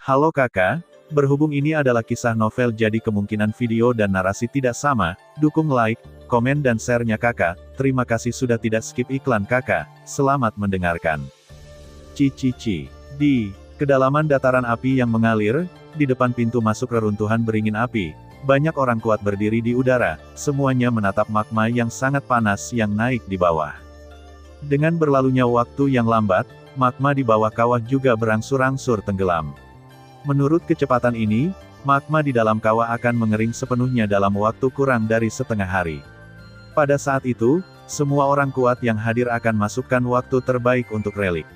Halo kakak, berhubung ini adalah kisah novel jadi kemungkinan video dan narasi tidak sama, dukung like, komen dan share-nya kakak, terima kasih sudah tidak skip iklan kakak, selamat mendengarkan. Cici. Di kedalaman dataran api yang mengalir, di depan pintu masuk reruntuhan beringin api, banyak orang kuat berdiri di udara, semuanya menatap magma yang sangat panas yang naik di bawah. Dengan berlalunya waktu yang lambat, magma di bawah kawah juga berangsur-angsur tenggelam. Menurut kecepatan ini, magma di dalam kawah akan mengering sepenuhnya dalam waktu kurang dari setengah hari. Pada saat itu, semua orang kuat yang hadir akan masukkan waktu terbaik untuk relik.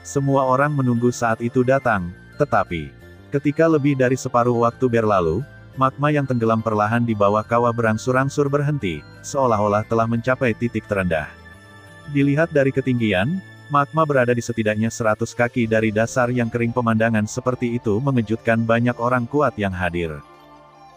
Semua orang menunggu saat itu datang, tetapi ketika lebih dari separuh waktu berlalu, magma yang tenggelam perlahan di bawah kawah berangsur-angsur berhenti, seolah-olah telah mencapai titik terendah. Dilihat dari ketinggian, magma berada di setidaknya 100 kaki dari dasar yang kering. Pemandangan seperti itu mengejutkan banyak orang kuat yang hadir.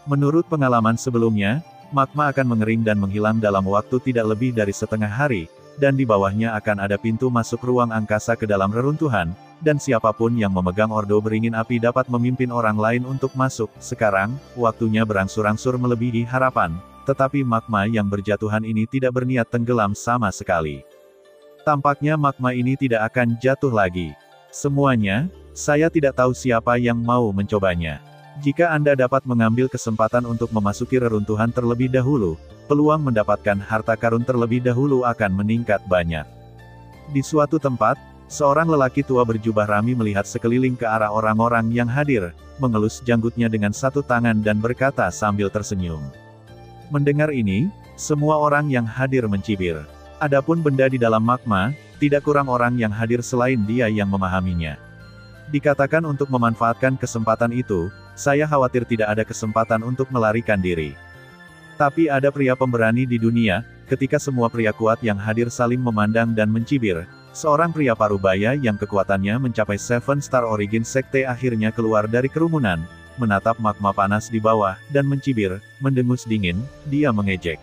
Menurut pengalaman sebelumnya, magma akan mengering dan menghilang dalam waktu tidak lebih dari setengah hari, dan di bawahnya akan ada pintu masuk ruang angkasa ke dalam reruntuhan, dan siapapun yang memegang ordo beringin api dapat memimpin orang lain untuk masuk. Sekarang, waktunya berangsur-angsur melebihi harapan, tetapi magma yang berjatuhan ini tidak berniat tenggelam sama sekali. Tampaknya magma ini tidak akan jatuh lagi. Semuanya, saya tidak tahu siapa yang mau mencobanya. Jika Anda dapat mengambil kesempatan untuk memasuki reruntuhan terlebih dahulu, peluang mendapatkan harta karun terlebih dahulu akan meningkat banyak. Di suatu tempat, seorang lelaki tua berjubah rami melihat sekeliling ke arah orang-orang yang hadir, mengelus janggutnya dengan satu tangan dan berkata sambil tersenyum. Mendengar ini, semua orang yang hadir mencibir. Adapun benda di dalam magma, tidak kurang orang yang hadir selain dia yang memahaminya. Dikatakan untuk memanfaatkan kesempatan itu, saya khawatir tidak ada kesempatan untuk melarikan diri. Tapi ada pria pemberani di dunia, ketika semua pria kuat yang hadir saling memandang dan mencibir, seorang pria parubaya yang kekuatannya mencapai 7-star origin sekte akhirnya keluar dari kerumunan, menatap magma panas di bawah, dan mencibir, mendengus dingin, dia mengejek.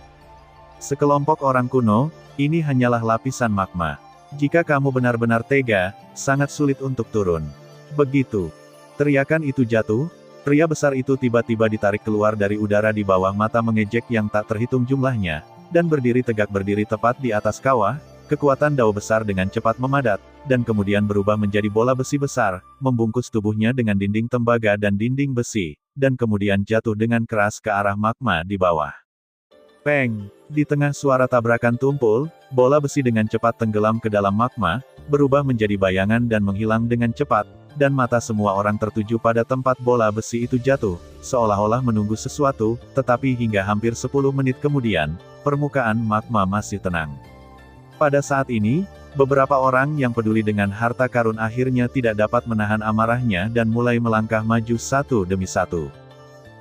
Sekelompok orang kuno, ini hanyalah lapisan magma. Jika kamu benar-benar tega, sangat sulit untuk turun. Begitu teriakan itu jatuh, pria besar itu tiba-tiba ditarik keluar dari udara di bawah mata mengejek yang tak terhitung jumlahnya, dan berdiri tegak berdiri tepat di atas kawah. Kekuatan dao besar dengan cepat memadat, dan kemudian berubah menjadi bola besi besar, membungkus tubuhnya dengan dinding tembaga dan dinding besi, dan kemudian jatuh dengan keras ke arah magma di bawah. Peng! Di tengah suara tabrakan tumpul, bola besi dengan cepat tenggelam ke dalam magma, berubah menjadi bayangan dan menghilang dengan cepat, dan mata semua orang tertuju pada tempat bola besi itu jatuh, seolah-olah menunggu sesuatu, tetapi hingga hampir 10 menit kemudian, permukaan magma masih tenang. Pada saat ini, beberapa orang yang peduli dengan harta karun akhirnya tidak dapat menahan amarahnya dan mulai melangkah maju satu demi satu.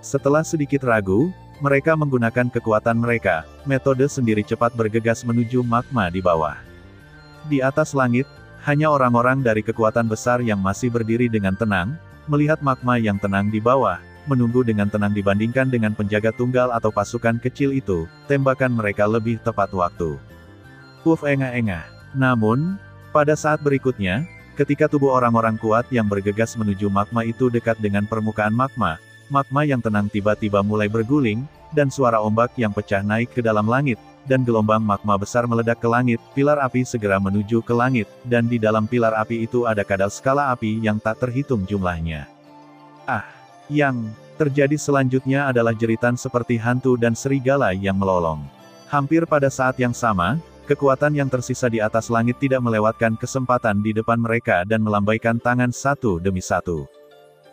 Setelah sedikit ragu, mereka menggunakan kekuatan mereka, metode sendiri cepat bergegas menuju magma di bawah. Di atas langit, hanya orang-orang dari kekuatan besar yang masih berdiri dengan tenang, melihat magma yang tenang di bawah, menunggu dengan tenang dibandingkan dengan penjaga tunggal atau pasukan kecil itu, tembakan mereka lebih tepat waktu. Engah-engah. Namun, pada saat berikutnya, ketika tubuh orang-orang kuat yang bergegas menuju magma itu dekat dengan permukaan magma, magma yang tenang tiba-tiba mulai berguling, dan suara ombak yang pecah naik ke dalam langit, dan gelombang magma besar meledak ke langit, pilar api segera menuju ke langit, dan di dalam pilar api itu ada kadal skala api yang tak terhitung jumlahnya. Yang terjadi selanjutnya adalah jeritan seperti hantu dan serigala yang melolong. Hampir pada saat yang sama, kekuatan yang tersisa di atas langit tidak melewatkan kesempatan di depan mereka dan melambaikan tangan satu demi satu.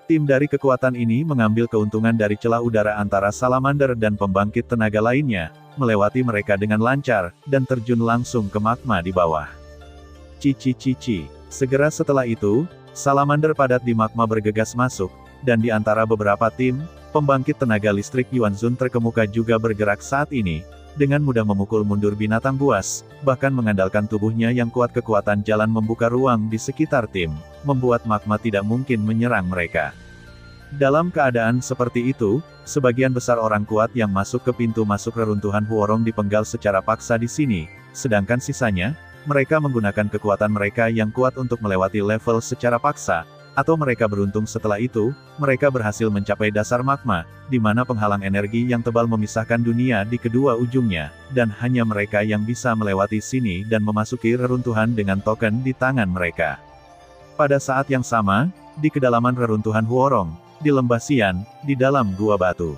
Tim dari kekuatan ini mengambil keuntungan dari celah udara antara salamander dan pembangkit tenaga lainnya, melewati mereka dengan lancar, dan terjun langsung ke magma di bawah. Cici. Segera setelah itu, salamander padat di magma bergegas masuk, dan di antara beberapa tim, pembangkit tenaga listrik Yuanzun terkemuka juga bergerak saat ini, dengan mudah memukul mundur binatang buas, bahkan mengandalkan tubuhnya yang kuat. Kekuatan jalan membuka ruang di sekitar tim, membuat magma tidak mungkin menyerang mereka. Dalam keadaan seperti itu, sebagian besar orang kuat yang masuk ke pintu masuk reruntuhan Huorong dipenggal secara paksa di sini, sedangkan sisanya, mereka menggunakan kekuatan mereka yang kuat untuk melewati level secara paksa, Atau mereka beruntung setelah itu, mereka berhasil mencapai dasar magma, di mana penghalang energi yang tebal memisahkan dunia di kedua ujungnya, dan hanya mereka yang bisa melewati sini dan memasuki reruntuhan dengan token di tangan mereka. Pada saat yang sama, di kedalaman reruntuhan Huorong, di lembah Xian, di dalam gua batu.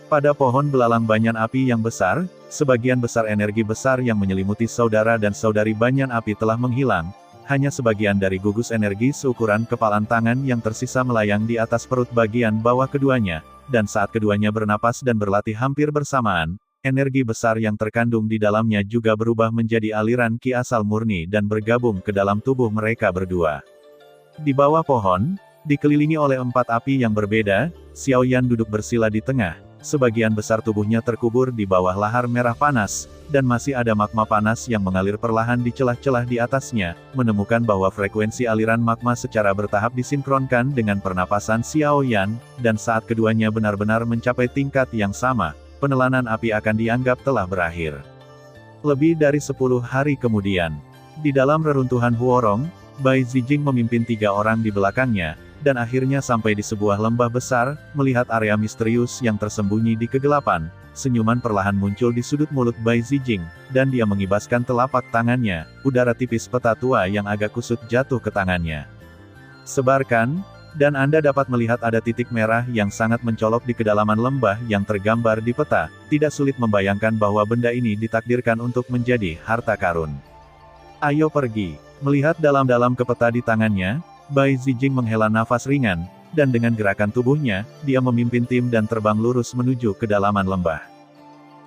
Pada pohon belalang banyan api yang besar, sebagian besar energi besar yang menyelimuti saudara dan saudari banyan api telah menghilang. Hanya sebagian dari gugus energi seukuran kepalan tangan yang tersisa melayang di atas perut bagian bawah keduanya, dan saat keduanya bernapas dan berlatih hampir bersamaan, energi besar yang terkandung di dalamnya juga berubah menjadi aliran ki asal murni dan bergabung ke dalam tubuh mereka berdua. Di bawah pohon, dikelilingi oleh 4 api yang berbeda, Xiaoyan duduk bersila di tengah, sebagian besar tubuhnya terkubur di bawah lahar merah panas, dan masih ada magma panas yang mengalir perlahan di celah-celah di atasnya, menemukan bahwa frekuensi aliran magma secara bertahap disinkronkan dengan pernapasan Xiaoyan, dan saat keduanya benar-benar mencapai tingkat yang sama, penelanan api akan dianggap telah berakhir. Lebih dari 10 hari kemudian, di dalam reruntuhan Huorong, Bai Zijing memimpin 3 orang di belakangnya, dan akhirnya sampai di sebuah lembah besar, melihat area misterius yang tersembunyi di kegelapan. Senyuman perlahan muncul di sudut mulut Bai Zijing, dan dia mengibaskan telapak tangannya, udara tipis peta tua yang agak kusut jatuh ke tangannya. Sebarkan, dan Anda dapat melihat ada titik merah yang sangat mencolok di kedalaman lembah yang tergambar di peta. Tidak sulit membayangkan bahwa benda ini ditakdirkan untuk menjadi harta karun. Ayo pergi. Melihat dalam-dalam ke peta di tangannya, Bai Zijing menghela nafas ringan, dan dengan gerakan tubuhnya, dia memimpin tim dan terbang lurus menuju kedalaman lembah.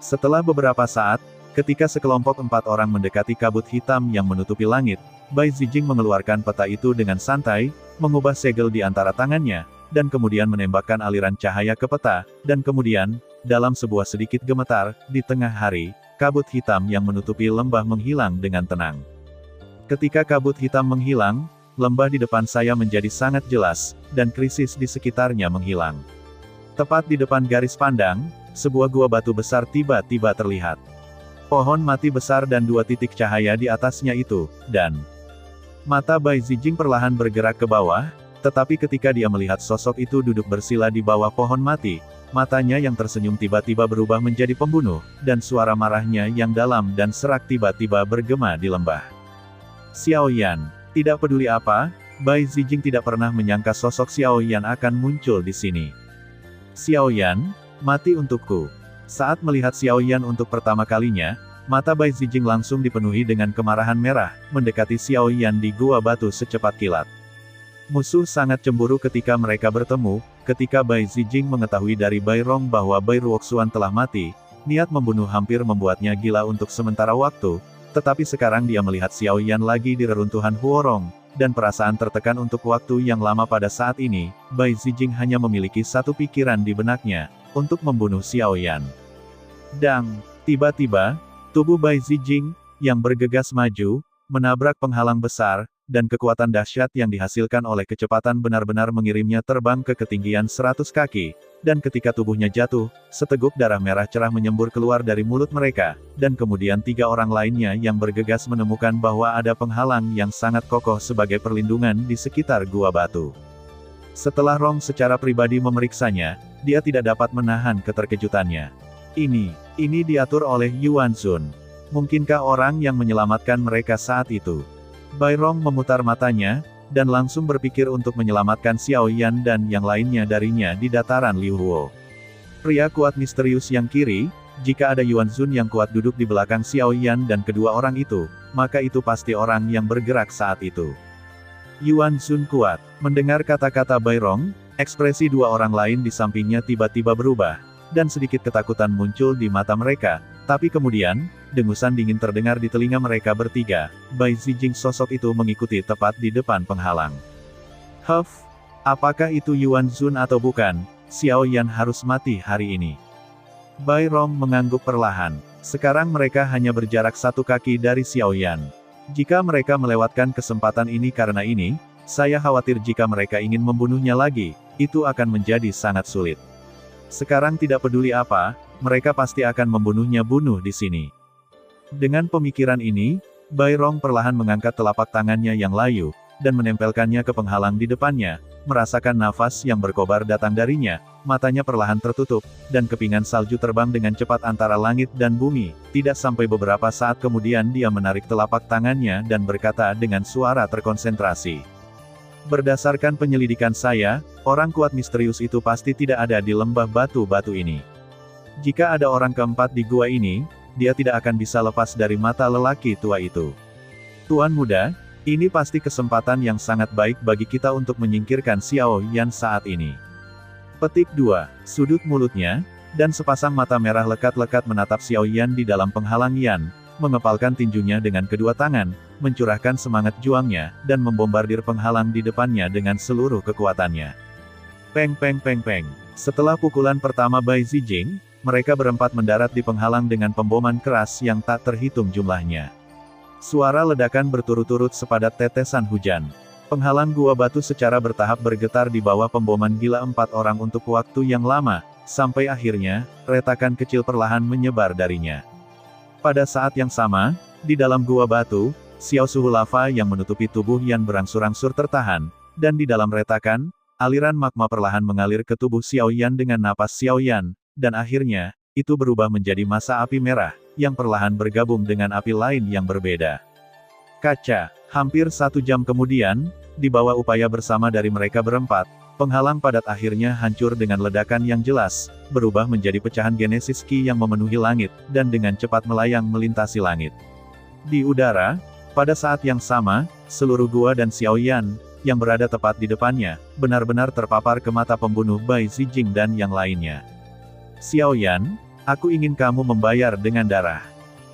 Setelah beberapa saat, ketika sekelompok 4 orang mendekati kabut hitam yang menutupi langit, Bai Zijing mengeluarkan peta itu dengan santai, mengubah segel di antara tangannya, dan kemudian menembakkan aliran cahaya ke peta, dan kemudian, dalam sebuah sedikit gemetar, di tengah hari, kabut hitam yang menutupi lembah menghilang dengan tenang. Ketika kabut hitam menghilang, lembah di depan saya menjadi sangat jelas, dan krisis di sekitarnya menghilang. Tepat di depan garis pandang, sebuah gua batu besar tiba-tiba terlihat. Pohon mati besar dan 2 titik cahaya di atasnya itu, dan mata Bai Zijing perlahan bergerak ke bawah, tetapi ketika dia melihat sosok itu duduk bersila di bawah pohon mati, matanya yang tersenyum tiba-tiba berubah menjadi pembunuh, dan suara marahnya yang dalam dan serak tiba-tiba bergema di lembah. Xiaoyan. Tidak peduli apa, Bai Zijing tidak pernah menyangka sosok Xiaoyan akan muncul di sini. Xiaoyan, mati untukku. Saat melihat Xiaoyan untuk pertama kalinya, mata Bai Zijing langsung dipenuhi dengan kemarahan merah, mendekati Xiaoyan di gua batu secepat kilat. Musuh sangat cemburu ketika mereka bertemu, ketika Bai Zijing mengetahui dari Bai Rong bahwa Bai Ruoxuan telah mati, niat membunuh hampir membuatnya gila untuk sementara waktu. Tetapi sekarang dia melihat Xiaoyan lagi di reruntuhan Huorong, dan perasaan tertekan untuk waktu yang lama pada saat ini, Bai Zijing hanya memiliki satu pikiran di benaknya, untuk membunuh Xiaoyan. Dang! Tiba-tiba, tubuh Bai Zijing, yang bergegas maju, menabrak penghalang besar, dan kekuatan dahsyat yang dihasilkan oleh kecepatan benar-benar mengirimnya terbang ke ketinggian 100 kaki, dan ketika tubuhnya jatuh, seteguk darah merah cerah menyembur keluar dari mulut mereka, dan kemudian 3 orang lainnya yang bergegas menemukan bahwa ada penghalang yang sangat kokoh sebagai perlindungan di sekitar gua batu. Setelah Rong secara pribadi memeriksanya, dia tidak dapat menahan keterkejutannya. Ini diatur oleh Yuan Zun. Mungkinkah orang yang menyelamatkan mereka saat itu? Bai Rong memutar matanya, dan langsung berpikir untuk menyelamatkan Xiaoyan dan yang lainnya darinya di dataran Liu Huo. Pria kuat misterius yang kiri, jika ada Yuan Zun yang kuat duduk di belakang Xiaoyan dan kedua orang itu, maka itu pasti orang yang bergerak saat itu. Yuan Zun kuat. Mendengar kata-kata Bai Rong, ekspresi 2 orang lain di sampingnya tiba-tiba berubah, dan sedikit ketakutan muncul di mata mereka, tapi kemudian, dengusan dingin terdengar di telinga mereka bertiga. Bai Zijing sosok itu mengikuti tepat di depan penghalang. Huff, apakah itu Yuan Zun atau bukan? Xiaoyan harus mati hari ini. Bai Rong mengangguk perlahan. Sekarang mereka hanya berjarak 1 kaki dari Xiaoyan. Jika mereka melewatkan kesempatan ini karena ini, saya khawatir jika mereka ingin membunuhnya lagi, itu akan menjadi sangat sulit. Sekarang tidak peduli apa, mereka pasti akan membunuhnya bunuh di sini. Dengan pemikiran ini, Bai Rong perlahan mengangkat telapak tangannya yang layu, dan menempelkannya ke penghalang di depannya, merasakan nafas yang berkobar datang darinya, matanya perlahan tertutup, dan kepingan salju terbang dengan cepat antara langit dan bumi. Tidak sampai beberapa saat kemudian dia menarik telapak tangannya dan berkata dengan suara terkonsentrasi. Berdasarkan penyelidikan saya, orang kuat misterius itu pasti tidak ada di lembah batu-batu ini. Jika ada orang keempat di gua ini, dia tidak akan bisa lepas dari mata lelaki tua itu. Tuan muda, ini pasti kesempatan yang sangat baik bagi kita untuk menyingkirkan Xiao Yan saat ini. Petik 2. Sudut mulutnya, dan sepasang mata merah lekat-lekat menatap Xiao Yan di dalam penghalang Yan, mengepalkan tinjunya dengan kedua tangan, mencurahkan semangat juangnya, dan membombardir penghalang di depannya dengan seluruh kekuatannya. Peng peng peng peng. Setelah pukulan pertama Bai Zijing, mereka berempat mendarat di penghalang dengan pemboman keras yang tak terhitung jumlahnya. Suara ledakan berturut-turut sepadat tetesan hujan. Penghalang gua batu secara bertahap bergetar di bawah pemboman gila 4 orang untuk waktu yang lama, sampai akhirnya, retakan kecil perlahan menyebar darinya. Pada saat yang sama, di dalam gua batu, siau suhu lava yang menutupi tubuh Yan berangsur-angsur tertahan, dan di dalam retakan, aliran magma perlahan mengalir ke tubuh Xiao Yan dengan napas Xiao Yan, dan akhirnya, itu berubah menjadi massa api merah, yang perlahan bergabung dengan api lain yang berbeda. Kaca. Hampir 1 jam kemudian, di bawah upaya bersama dari mereka berempat, penghalang padat akhirnya hancur dengan ledakan yang jelas, berubah menjadi pecahan genesis Ki yang memenuhi langit, dan dengan cepat melayang melintasi langit. Di udara, pada saat yang sama, seluruh gua dan Xiao Yan, yang berada tepat di depannya, benar-benar terpapar ke mata pembunuh Bai Zijing dan yang lainnya. Xiao Yan, aku ingin kamu membayar dengan darah.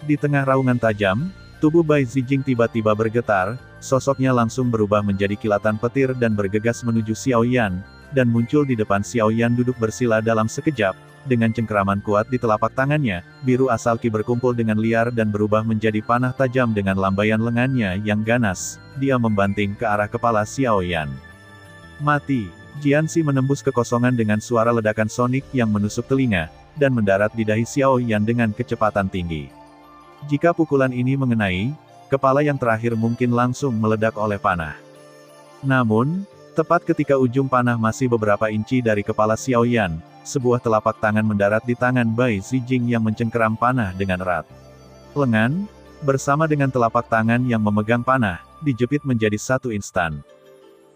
Di tengah raungan tajam, tubuh Bai Zijing tiba-tiba bergetar, sosoknya langsung berubah menjadi kilatan petir dan bergegas menuju Xiao Yan, dan muncul di depan Xiao Yan duduk bersila dalam sekejap, dengan cengkeraman kuat di telapak tangannya, biru asal Ki berkumpul dengan liar dan berubah menjadi panah tajam dengan lambaian lengannya yang ganas, dia membanting ke arah kepala Xiao Yan. Mati! Jianxi menembus kekosongan dengan suara ledakan sonik yang menusuk telinga, dan mendarat di dahi Xiao Yan dengan kecepatan tinggi. Jika pukulan ini mengenai, kepala yang terakhir mungkin langsung meledak oleh panah. Namun, tepat ketika ujung panah masih beberapa inci dari kepala Xiao Yan, sebuah telapak tangan mendarat di tangan Bai Zijing yang mencengkeram panah dengan erat. Lengan, bersama dengan telapak tangan yang memegang panah, dijepit menjadi satu instan.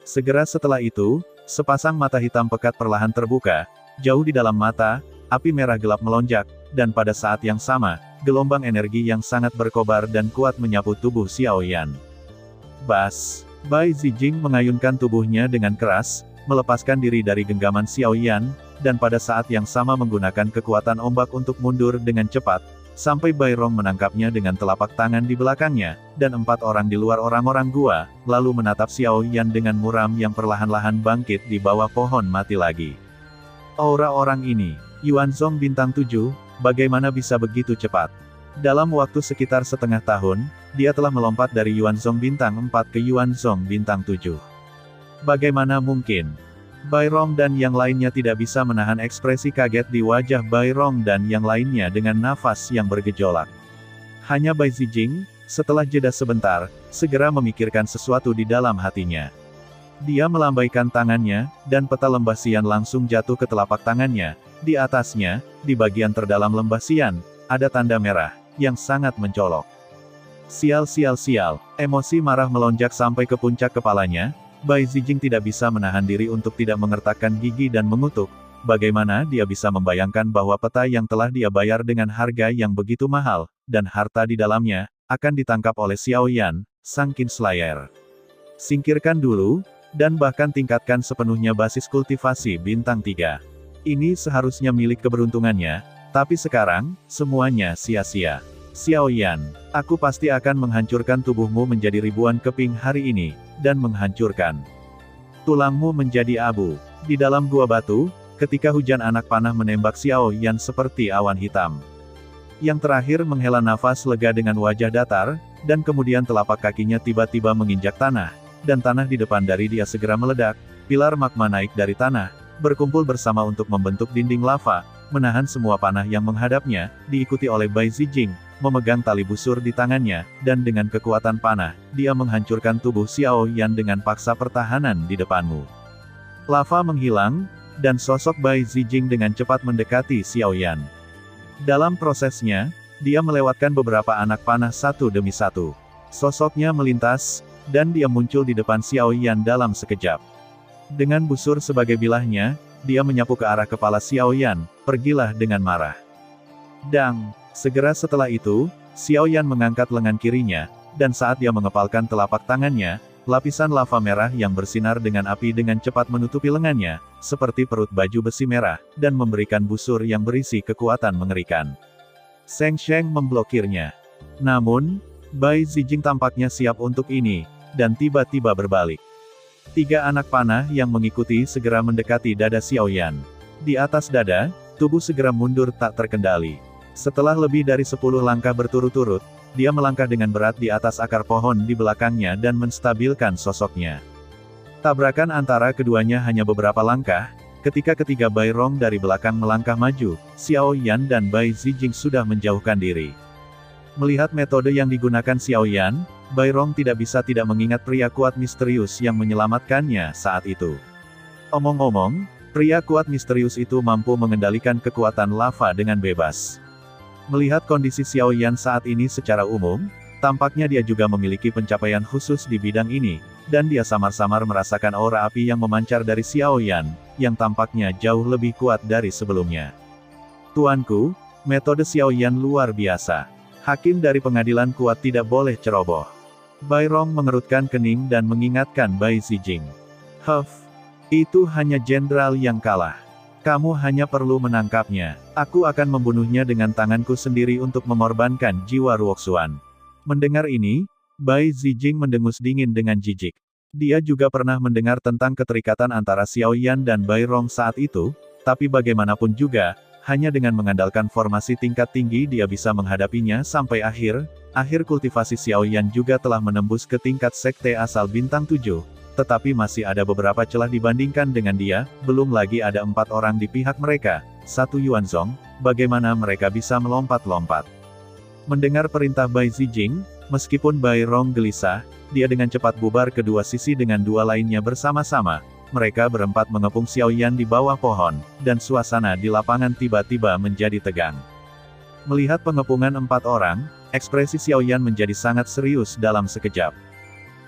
Segera setelah itu, sepasang mata hitam pekat perlahan terbuka, jauh di dalam mata, api merah gelap melonjak, dan pada saat yang sama, gelombang energi yang sangat berkobar dan kuat menyapu tubuh Xiao Yan. Bas! Bai Zijing mengayunkan tubuhnya dengan keras, melepaskan diri dari genggaman Xiao Yan, dan pada saat yang sama menggunakan kekuatan ombak untuk mundur dengan cepat, sampai Bai Rong menangkapnya dengan telapak tangan di belakangnya, dan 4 orang di luar orang-orang gua, lalu menatap Xiao Yan dengan muram yang perlahan-lahan bangkit di bawah pohon mati lagi. Aura orang ini, Yuanzong Bintang 7, bagaimana bisa begitu cepat? Dalam waktu sekitar setengah tahun, dia telah melompat dari Yuanzong Bintang 4 ke Yuanzong Bintang 7. Bagaimana mungkin? Bai Rong dan yang lainnya tidak bisa menahan ekspresi kaget di wajah Bai Rong dan yang lainnya dengan nafas yang bergejolak. Hanya Bai Zijing, setelah jeda sebentar, segera memikirkan sesuatu di dalam hatinya. Dia melambaikan tangannya, dan peta lembah Xian langsung jatuh ke telapak tangannya. Di atasnya, di bagian terdalam lembah Xian, ada tanda merah, yang sangat mencolok. Sial sial sial, emosi marah melonjak sampai ke puncak kepalanya. Bai Zijing tidak bisa menahan diri untuk tidak mengertakkan gigi dan mengutuk. Bagaimana dia bisa membayangkan bahwa peta yang telah dia bayar dengan harga yang begitu mahal, dan harta di dalamnya, akan ditangkap oleh Xiao Yan, sang Kinslayer. Singkirkan dulu, dan bahkan tingkatkan sepenuhnya basis kultivasi bintang 3. Ini seharusnya milik keberuntungannya, tapi sekarang, semuanya sia-sia. Xiao Yan, aku pasti akan menghancurkan tubuhmu menjadi ribuan keping hari ini, dan menghancurkan tulangmu menjadi abu. Di dalam gua batu, ketika hujan anak panah menembak Xiao Yan seperti awan hitam. Yang terakhir menghela nafas lega dengan wajah datar, dan kemudian telapak kakinya tiba-tiba menginjak tanah, dan tanah di depan dari dia segera meledak, pilar magma naik dari tanah, berkumpul bersama untuk membentuk dinding lava, menahan semua panah yang menghadapnya, diikuti oleh Bai Zijing, memegang tali busur di tangannya, dan dengan kekuatan panah, dia menghancurkan tubuh Xiao Yan dengan paksa pertahanan di depanmu. Lava menghilang, dan sosok Bai Zijing dengan cepat mendekati Xiao Yan. Dalam prosesnya, dia melewatkan beberapa anak panah satu demi satu. Sosoknya melintas, dan dia muncul di depan Xiao Yan dalam sekejap. Dengan busur sebagai bilahnya, dia menyapu ke arah kepala Xiao Yan, "Pergilah dengan marah." Dang! Segera setelah itu, Xiao Yan mengangkat lengan kirinya, dan saat dia mengepalkan telapak tangannya, lapisan lava merah yang bersinar dengan api dengan cepat menutupi lengannya, seperti perut baju besi merah, dan memberikan busur yang berisi kekuatan mengerikan. Sheng Sheng memblokirnya. Namun, Bai Zijing tampaknya siap untuk ini, dan tiba-tiba berbalik. 3 anak panah yang mengikuti segera mendekati dada Xiao Yan. Di atas dada, tubuh segera mundur tak terkendali. Setelah lebih dari 10 langkah berturut-turut, dia melangkah dengan berat di atas akar pohon di belakangnya dan menstabilkan sosoknya. Tabrakan antara keduanya hanya beberapa langkah, ketika ketiga Bai Rong dari belakang melangkah maju, Xiao Yan dan Bai Zijing sudah menjauhkan diri. Melihat metode yang digunakan Xiao Yan, Bai Rong tidak bisa tidak mengingat pria kuat misterius yang menyelamatkannya saat itu. Omong-omong, pria kuat misterius itu mampu mengendalikan kekuatan lava dengan bebas. Melihat kondisi Xiao Yan saat ini secara umum, tampaknya dia juga memiliki pencapaian khusus di bidang ini, dan dia samar-samar merasakan aura api yang memancar dari Xiao Yan, yang tampaknya jauh lebih kuat dari sebelumnya. Tuanku, metode Xiao Yan luar biasa. Hakim dari pengadilan kuat tidak boleh ceroboh. Bai Rong mengerutkan kening dan mengingatkan Bai Zijing. Itu hanya jenderal yang kalah. Kamu hanya perlu menangkapnya. Aku akan membunuhnya dengan tanganku sendiri untuk mengorbankan jiwa Ruoxuan. Mendengar ini, Bai Zijing mendengus dingin dengan jijik. Dia juga pernah mendengar tentang keterikatan antara Xiao Yan dan Bai Rong saat itu, tapi bagaimanapun juga, hanya dengan mengandalkan formasi tingkat tinggi dia bisa menghadapinya sampai akhir kultivasi Xiao Yan juga telah menembus ke tingkat sekte asal bintang 7. Tetapi masih ada beberapa celah dibandingkan dengan dia, belum lagi ada 4 orang di pihak mereka, 1 Yuanzong, bagaimana mereka bisa melompat-lompat. Mendengar perintah Bai Zijing, meskipun Bai Rong gelisah, dia dengan cepat bubar ke dua sisi dengan 2 lainnya bersama-sama. Mereka berempat mengepung Xiao Yan di bawah pohon, dan suasana di lapangan tiba-tiba menjadi tegang. Melihat pengepungan 4 orang, ekspresi Xiao Yan menjadi sangat serius dalam sekejap.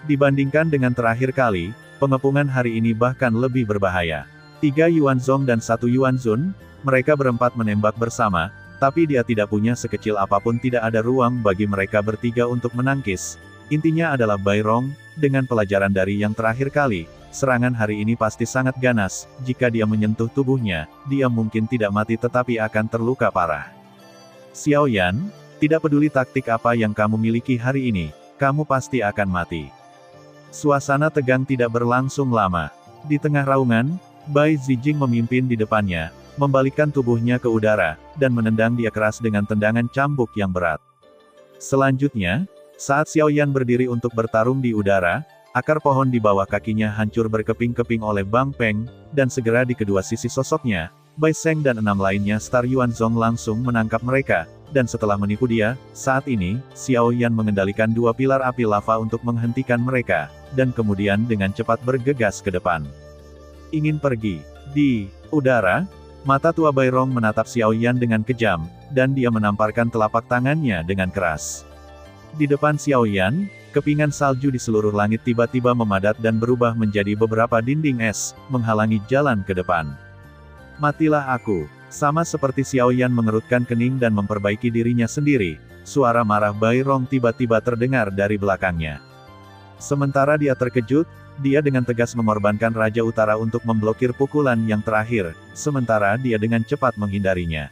Dibandingkan dengan terakhir kali, pengepungan hari ini bahkan lebih berbahaya. 3 Yuanzong dan 1 Yuanzun, mereka berempat menembak bersama, tapi dia tidak punya sekecil apapun, tidak ada ruang bagi mereka bertiga untuk menangkis. Intinya adalah Bai Rong, dengan pelajaran dari yang terakhir kali, serangan hari ini pasti sangat ganas, jika dia menyentuh tubuhnya, dia mungkin tidak mati tetapi akan terluka parah. Xiao Yan, tidak peduli taktik apa yang kamu miliki hari ini, kamu pasti akan mati. Suasana tegang tidak berlangsung lama. Di tengah raungan, Bai Zijing memimpin di depannya, membalikkan tubuhnya ke udara, dan menendang dia keras dengan tendangan cambuk yang berat. Selanjutnya, saat Xiao Yan berdiri untuk bertarung di udara, akar pohon di bawah kakinya hancur berkeping-keping oleh Bang Peng, dan segera di kedua sisi sosoknya, Bai Sheng dan 6 lainnya Star Yuanzong langsung menangkap mereka, dan setelah menipu dia, saat ini, Xiao Yan mengendalikan 2 pilar api lava untuk menghentikan mereka, dan kemudian dengan cepat bergegas ke depan. Ingin pergi. Di udara, mata tua Bai Rong menatap Xiao Yan dengan kejam, dan dia menamparkan telapak tangannya dengan keras. Di depan Xiao Yan, kepingan salju di seluruh langit tiba-tiba memadat dan berubah menjadi beberapa dinding es, menghalangi jalan ke depan. Matilah aku. Sama seperti Xiao Yan mengerutkan kening dan memperbaiki dirinya sendiri, suara marah Bai Rong tiba-tiba terdengar dari belakangnya. Sementara dia terkejut, dia dengan tegas mengorbankan Raja Utara untuk memblokir pukulan yang terakhir, sementara dia dengan cepat menghindarinya.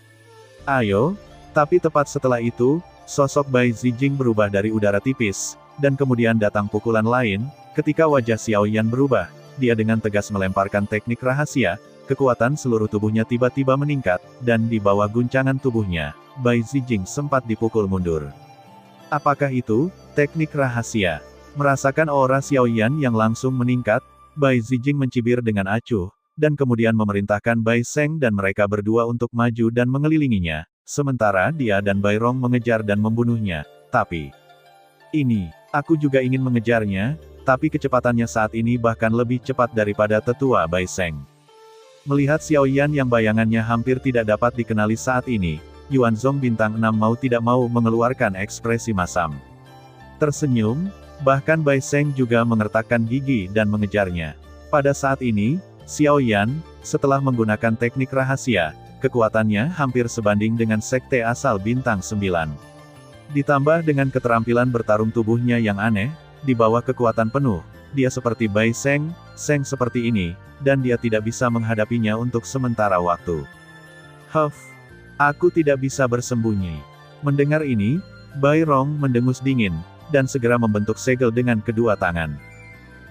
Ayo! Tapi tepat setelah itu, sosok Bai Zijing berubah dari udara tipis, dan kemudian datang pukulan lain, ketika wajah Xiao Yan berubah, dia dengan tegas melemparkan teknik rahasia. Kekuatan seluruh tubuhnya tiba-tiba meningkat, dan di bawah guncangan tubuhnya, Bai Zijing sempat dipukul mundur. Apakah itu teknik rahasia? Merasakan aura Xiao Yan yang langsung meningkat, Bai Zijing mencibir dengan acuh, dan kemudian memerintahkan Bai Sheng dan mereka berdua untuk maju dan mengelilinginya, sementara dia dan Bai Rong mengejar dan membunuhnya. Tapi, aku juga ingin mengejarnya, tapi kecepatannya saat ini bahkan lebih cepat daripada tetua Bai Seng. Melihat Xiao Yan yang bayangannya hampir tidak dapat dikenali saat ini, Yuanzong bintang 6 mau tidak mau mengeluarkan ekspresi masam. Tersenyum, bahkan Bai Seng juga mengertakkan gigi dan mengejarnya. Pada saat ini, Xiao Yan, setelah menggunakan teknik rahasia, kekuatannya hampir sebanding dengan sekte asal bintang 9. Ditambah dengan keterampilan bertarung tubuhnya yang aneh, di bawah kekuatan penuh, dia seperti Bai Seng seperti ini, dan dia tidak bisa menghadapinya untuk sementara waktu. Aku tidak bisa bersembunyi. Mendengar ini, Bai Rong mendengus dingin, dan segera membentuk segel dengan kedua tangan.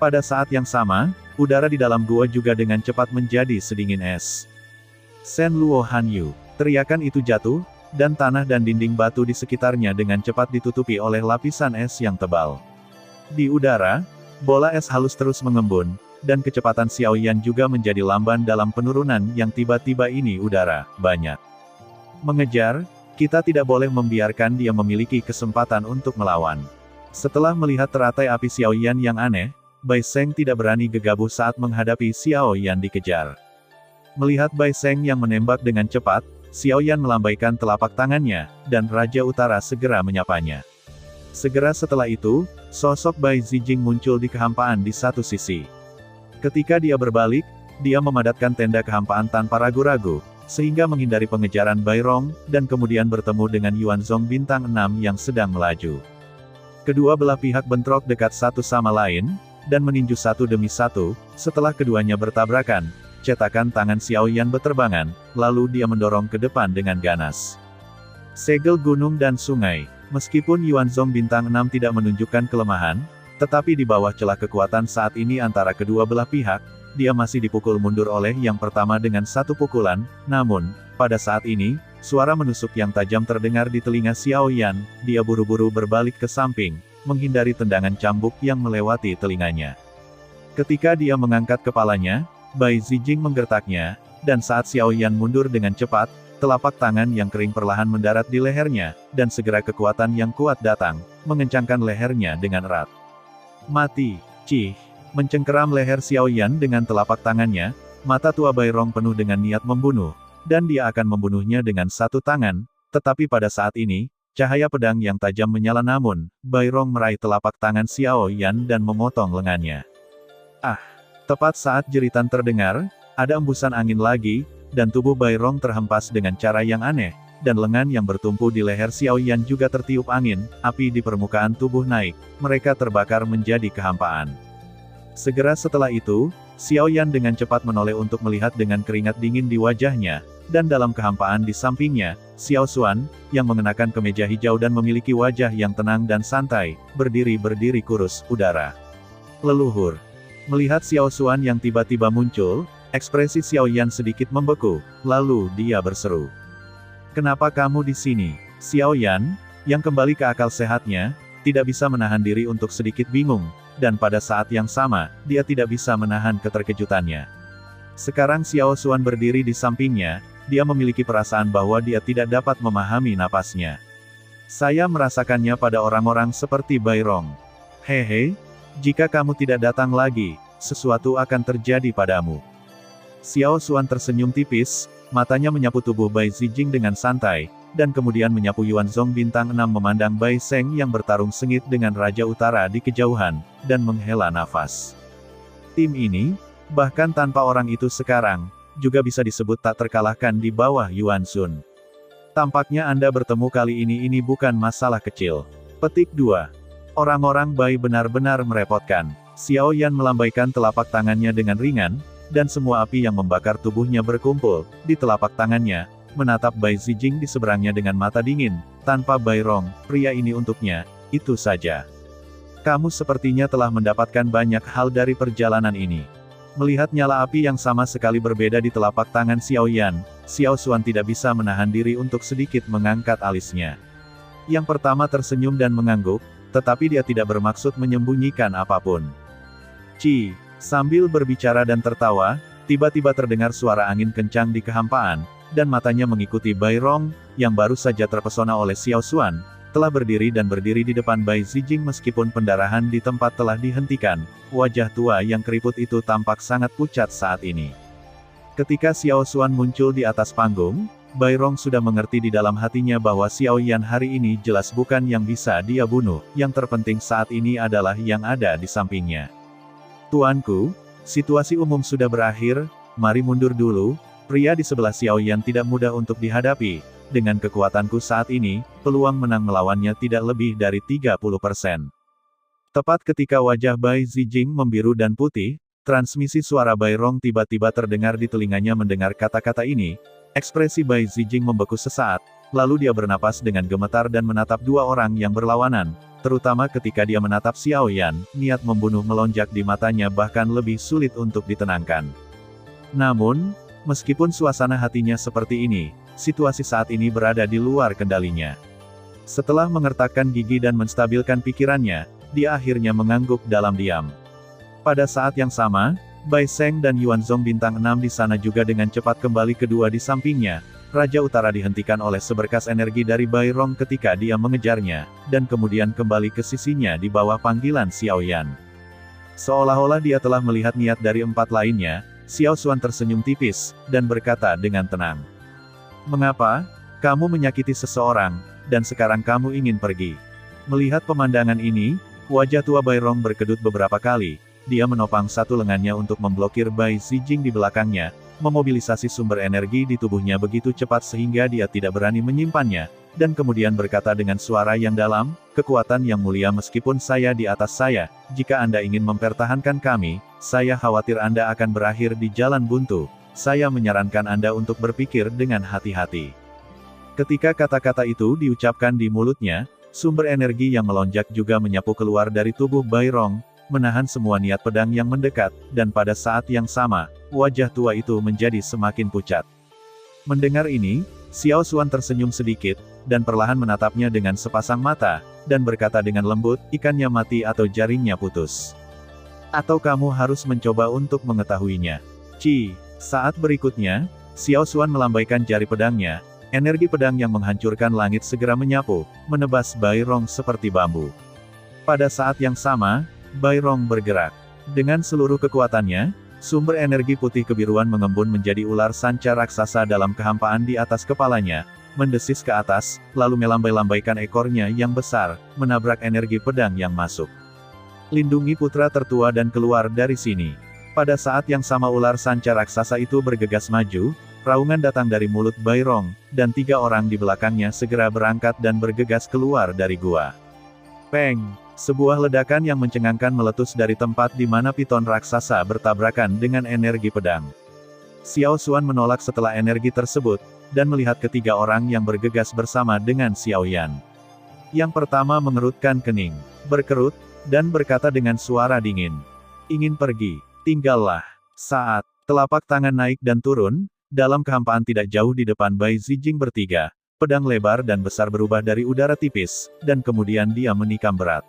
Pada saat yang sama, udara di dalam gua juga dengan cepat menjadi sedingin es. Shen Luo Hanyu, teriakan itu jatuh, dan tanah dan dinding batu di sekitarnya dengan cepat ditutupi oleh lapisan es yang tebal. Di udara, bola es halus terus mengembun, dan kecepatan Xiao Yan juga menjadi lamban dalam penurunan yang tiba-tiba ini udara, banyak. Mengejar, kita tidak boleh membiarkan dia memiliki kesempatan untuk melawan. Setelah melihat teratai api Xiao Yan yang aneh, Bai Seng tidak berani gegabah saat menghadapi Xiao Yan dikejar. Melihat Bai Seng yang menembak dengan cepat, Xiao Yan melambaikan telapak tangannya, dan Raja Utara segera menyapanya. Segera setelah itu, sosok Bai Zijing muncul di kehampaan di satu sisi. Ketika dia berbalik, dia memadatkan tenda kehampaan tanpa ragu-ragu, sehingga menghindari pengejaran Bai Rong, dan kemudian bertemu dengan Yuanzong bintang 6 yang sedang melaju. Kedua belah pihak bentrok dekat satu sama lain, dan meninju satu demi satu. Setelah keduanya bertabrakan, cetakan tangan Xiao Yan beterbangan, lalu dia mendorong ke depan dengan ganas. Segel gunung dan sungai. Meskipun Yuanzong bintang 6 tidak menunjukkan kelemahan, tetapi di bawah celah kekuatan saat ini antara kedua belah pihak, dia masih dipukul mundur oleh yang pertama dengan satu pukulan. Namun, pada saat ini, suara menusuk yang tajam terdengar di telinga Xiao Yan. Dia buru-buru berbalik ke samping, menghindari tendangan cambuk yang melewati telinganya. Ketika dia mengangkat kepalanya, Bai Zijing menggertaknya, dan saat Xiao Yan mundur dengan cepat, telapak tangan yang kering perlahan mendarat di lehernya, dan segera kekuatan yang kuat datang, mengencangkan lehernya dengan erat. Mati, Cih! Mencengkeram leher Xiao Yan dengan telapak tangannya, mata tua Bai Rong penuh dengan niat membunuh, dan dia akan membunuhnya dengan satu tangan, tetapi pada saat ini, cahaya pedang yang tajam menyala namun, Bai Rong meraih telapak tangan Xiao Yan dan memotong lengannya. Tepat saat jeritan terdengar, ada embusan angin lagi, dan tubuh Bai Rong terhempas dengan cara yang aneh, dan lengan yang bertumpu di leher Xiao Yan juga tertiup angin, api di permukaan tubuh naik, mereka terbakar menjadi kehampaan. Segera setelah itu, Xiao Yan dengan cepat menoleh untuk melihat dengan keringat dingin di wajahnya, dan dalam kehampaan di sampingnya, Xiao Xuan, yang mengenakan kemeja hijau dan memiliki wajah yang tenang dan santai, berdiri kurus, udara. Leluhur. Melihat Xiao Xuan yang tiba-tiba muncul, ekspresi Xiao Yan sedikit membeku, lalu dia berseru. Kenapa kamu di sini? Xiao Yan, yang kembali ke akal sehatnya, tidak bisa menahan diri untuk sedikit bingung, dan pada saat yang sama, dia tidak bisa menahan keterkejutannya. Sekarang Xiao Xuan berdiri di sampingnya, dia memiliki perasaan bahwa dia tidak dapat memahami napasnya. Saya merasakannya pada orang-orang seperti Bai Rong. Hehe, jika kamu tidak datang lagi, sesuatu akan terjadi padamu. Xiao Xuan tersenyum tipis, matanya menyapu tubuh Bai Zijing dengan santai, dan kemudian menyapu Yuanzong bintang 6 memandang Bai Seng yang bertarung sengit dengan Raja Utara di kejauhan, dan menghela nafas. Tim ini, bahkan tanpa orang itu sekarang, juga bisa disebut tak terkalahkan di bawah Yuan Sun. Tampaknya Anda bertemu kali ini bukan masalah kecil. Petik 2. Orang-orang Bai benar-benar merepotkan. Xiao Yan melambaikan telapak tangannya dengan ringan, dan semua api yang membakar tubuhnya berkumpul di telapak tangannya, menatap Bai Zijing di seberangnya dengan mata dingin, tanpa Bai Rong, pria ini untuknya, itu saja. Kamu sepertinya telah mendapatkan banyak hal dari perjalanan ini. Melihat nyala api yang sama sekali berbeda di telapak tangan Xiao Yan, Xiao Xuan tidak bisa menahan diri untuk sedikit mengangkat alisnya. Yang pertama tersenyum dan mengangguk, tetapi dia tidak bermaksud menyembunyikan apapun. Sambil berbicara dan tertawa, tiba-tiba terdengar suara angin kencang di kehampaan, dan matanya mengikuti Bai Rong, yang baru saja terpesona oleh Xiao Xuan, telah berdiri di depan Bai Zijing meskipun pendarahan di tempat telah dihentikan. Wajah tua yang keriput itu tampak sangat pucat saat ini. Ketika Xiao Xuan muncul di atas panggung, Bai Rong sudah mengerti di dalam hatinya bahwa Xiao Yan hari ini jelas bukan yang bisa dia bunuh, yang terpenting saat ini adalah yang ada di sampingnya. Tuanku, situasi umum sudah berakhir, mari mundur dulu. Pria di sebelah Xiao Yan tidak mudah untuk dihadapi. Dengan kekuatanku saat ini, peluang menang melawannya tidak lebih dari 30%. Tepat ketika wajah Bai Zijing membiru dan putih, transmisi suara Bai Rong tiba-tiba terdengar di telinganya. Mendengar kata-kata ini, ekspresi Bai Zijing membeku sesaat, lalu dia bernapas dengan gemetar dan menatap dua orang yang berlawanan, terutama ketika dia menatap Xiao Yan. Niat membunuh melonjak di matanya, bahkan lebih sulit untuk ditenangkan. Namun, meskipun suasana hatinya seperti ini, situasi saat ini berada di luar kendalinya. Setelah mengertakkan gigi dan menstabilkan pikirannya, dia akhirnya mengangguk dalam diam. Pada saat yang sama, Bai Sheng dan Yuan Zhong bintang 6 di sana juga dengan cepat kembali kedua di sampingnya. Raja Utara dihentikan oleh seberkas energi dari Bai Rong ketika dia mengejarnya, dan kemudian kembali ke sisinya di bawah panggilan Xiao Yan. Seolah-olah dia telah melihat niat dari empat lainnya, Xiao Xuan tersenyum tipis, dan berkata dengan tenang. Mengapa? Kamu menyakiti seseorang, dan sekarang kamu ingin pergi. Melihat pemandangan ini, wajah tua Bai Rong berkedut beberapa kali. Dia menopang satu lengannya untuk memblokir Bai Zijing di belakangnya, memobilisasi sumber energi di tubuhnya begitu cepat sehingga dia tidak berani menyimpannya, dan kemudian berkata dengan suara yang dalam, kekuatan yang mulia meskipun saya di atas saya, jika Anda ingin mempertahankan kami, saya khawatir Anda akan berakhir di jalan buntu. Saya menyarankan Anda untuk berpikir dengan hati-hati. Ketika kata-kata itu diucapkan di mulutnya, sumber energi yang melonjak juga menyapu keluar dari tubuh Bai Rong, menahan semua niat pedang yang mendekat, dan pada saat yang sama, wajah tua itu menjadi semakin pucat. Mendengar ini, Xiao Xuan tersenyum sedikit, dan perlahan menatapnya dengan sepasang mata, dan berkata dengan lembut, ikannya mati atau jaringnya putus. Atau kamu harus mencoba untuk mengetahuinya. Saat berikutnya, Xiao Xuan melambaikan jari pedangnya, energi pedang yang menghancurkan langit segera menyapu, menebas Bai Rong seperti bambu. Pada saat yang sama, Bai Rong bergerak. Dengan seluruh kekuatannya, sumber energi putih kebiruan mengembun menjadi ular sanca raksasa dalam kehampaan di atas kepalanya, mendesis ke atas, lalu melambai-lambaikan ekornya yang besar, menabrak energi pedang yang masuk. Lindungi putra tertua dan keluar dari sini. Pada saat yang sama ular sanca raksasa itu bergegas maju, raungan datang dari mulut Bai Rong, dan tiga orang di belakangnya segera berangkat dan bergegas keluar dari gua. Peng! Sebuah ledakan yang mencengangkan meletus dari tempat di mana piton raksasa bertabrakan dengan energi pedang. Xiao Xuan menolak setelah energi tersebut, dan melihat ketiga orang yang bergegas bersama dengan Xiao Yan. Yang pertama mengerutkan kening, berkerut, dan berkata dengan suara dingin. Ingin pergi, tinggallah. Saat telapak tangan naik dan turun, dalam kehampaan tidak jauh di depan Bai Zijing bertiga, pedang lebar dan besar berubah dari udara tipis, dan kemudian dia menikam berat.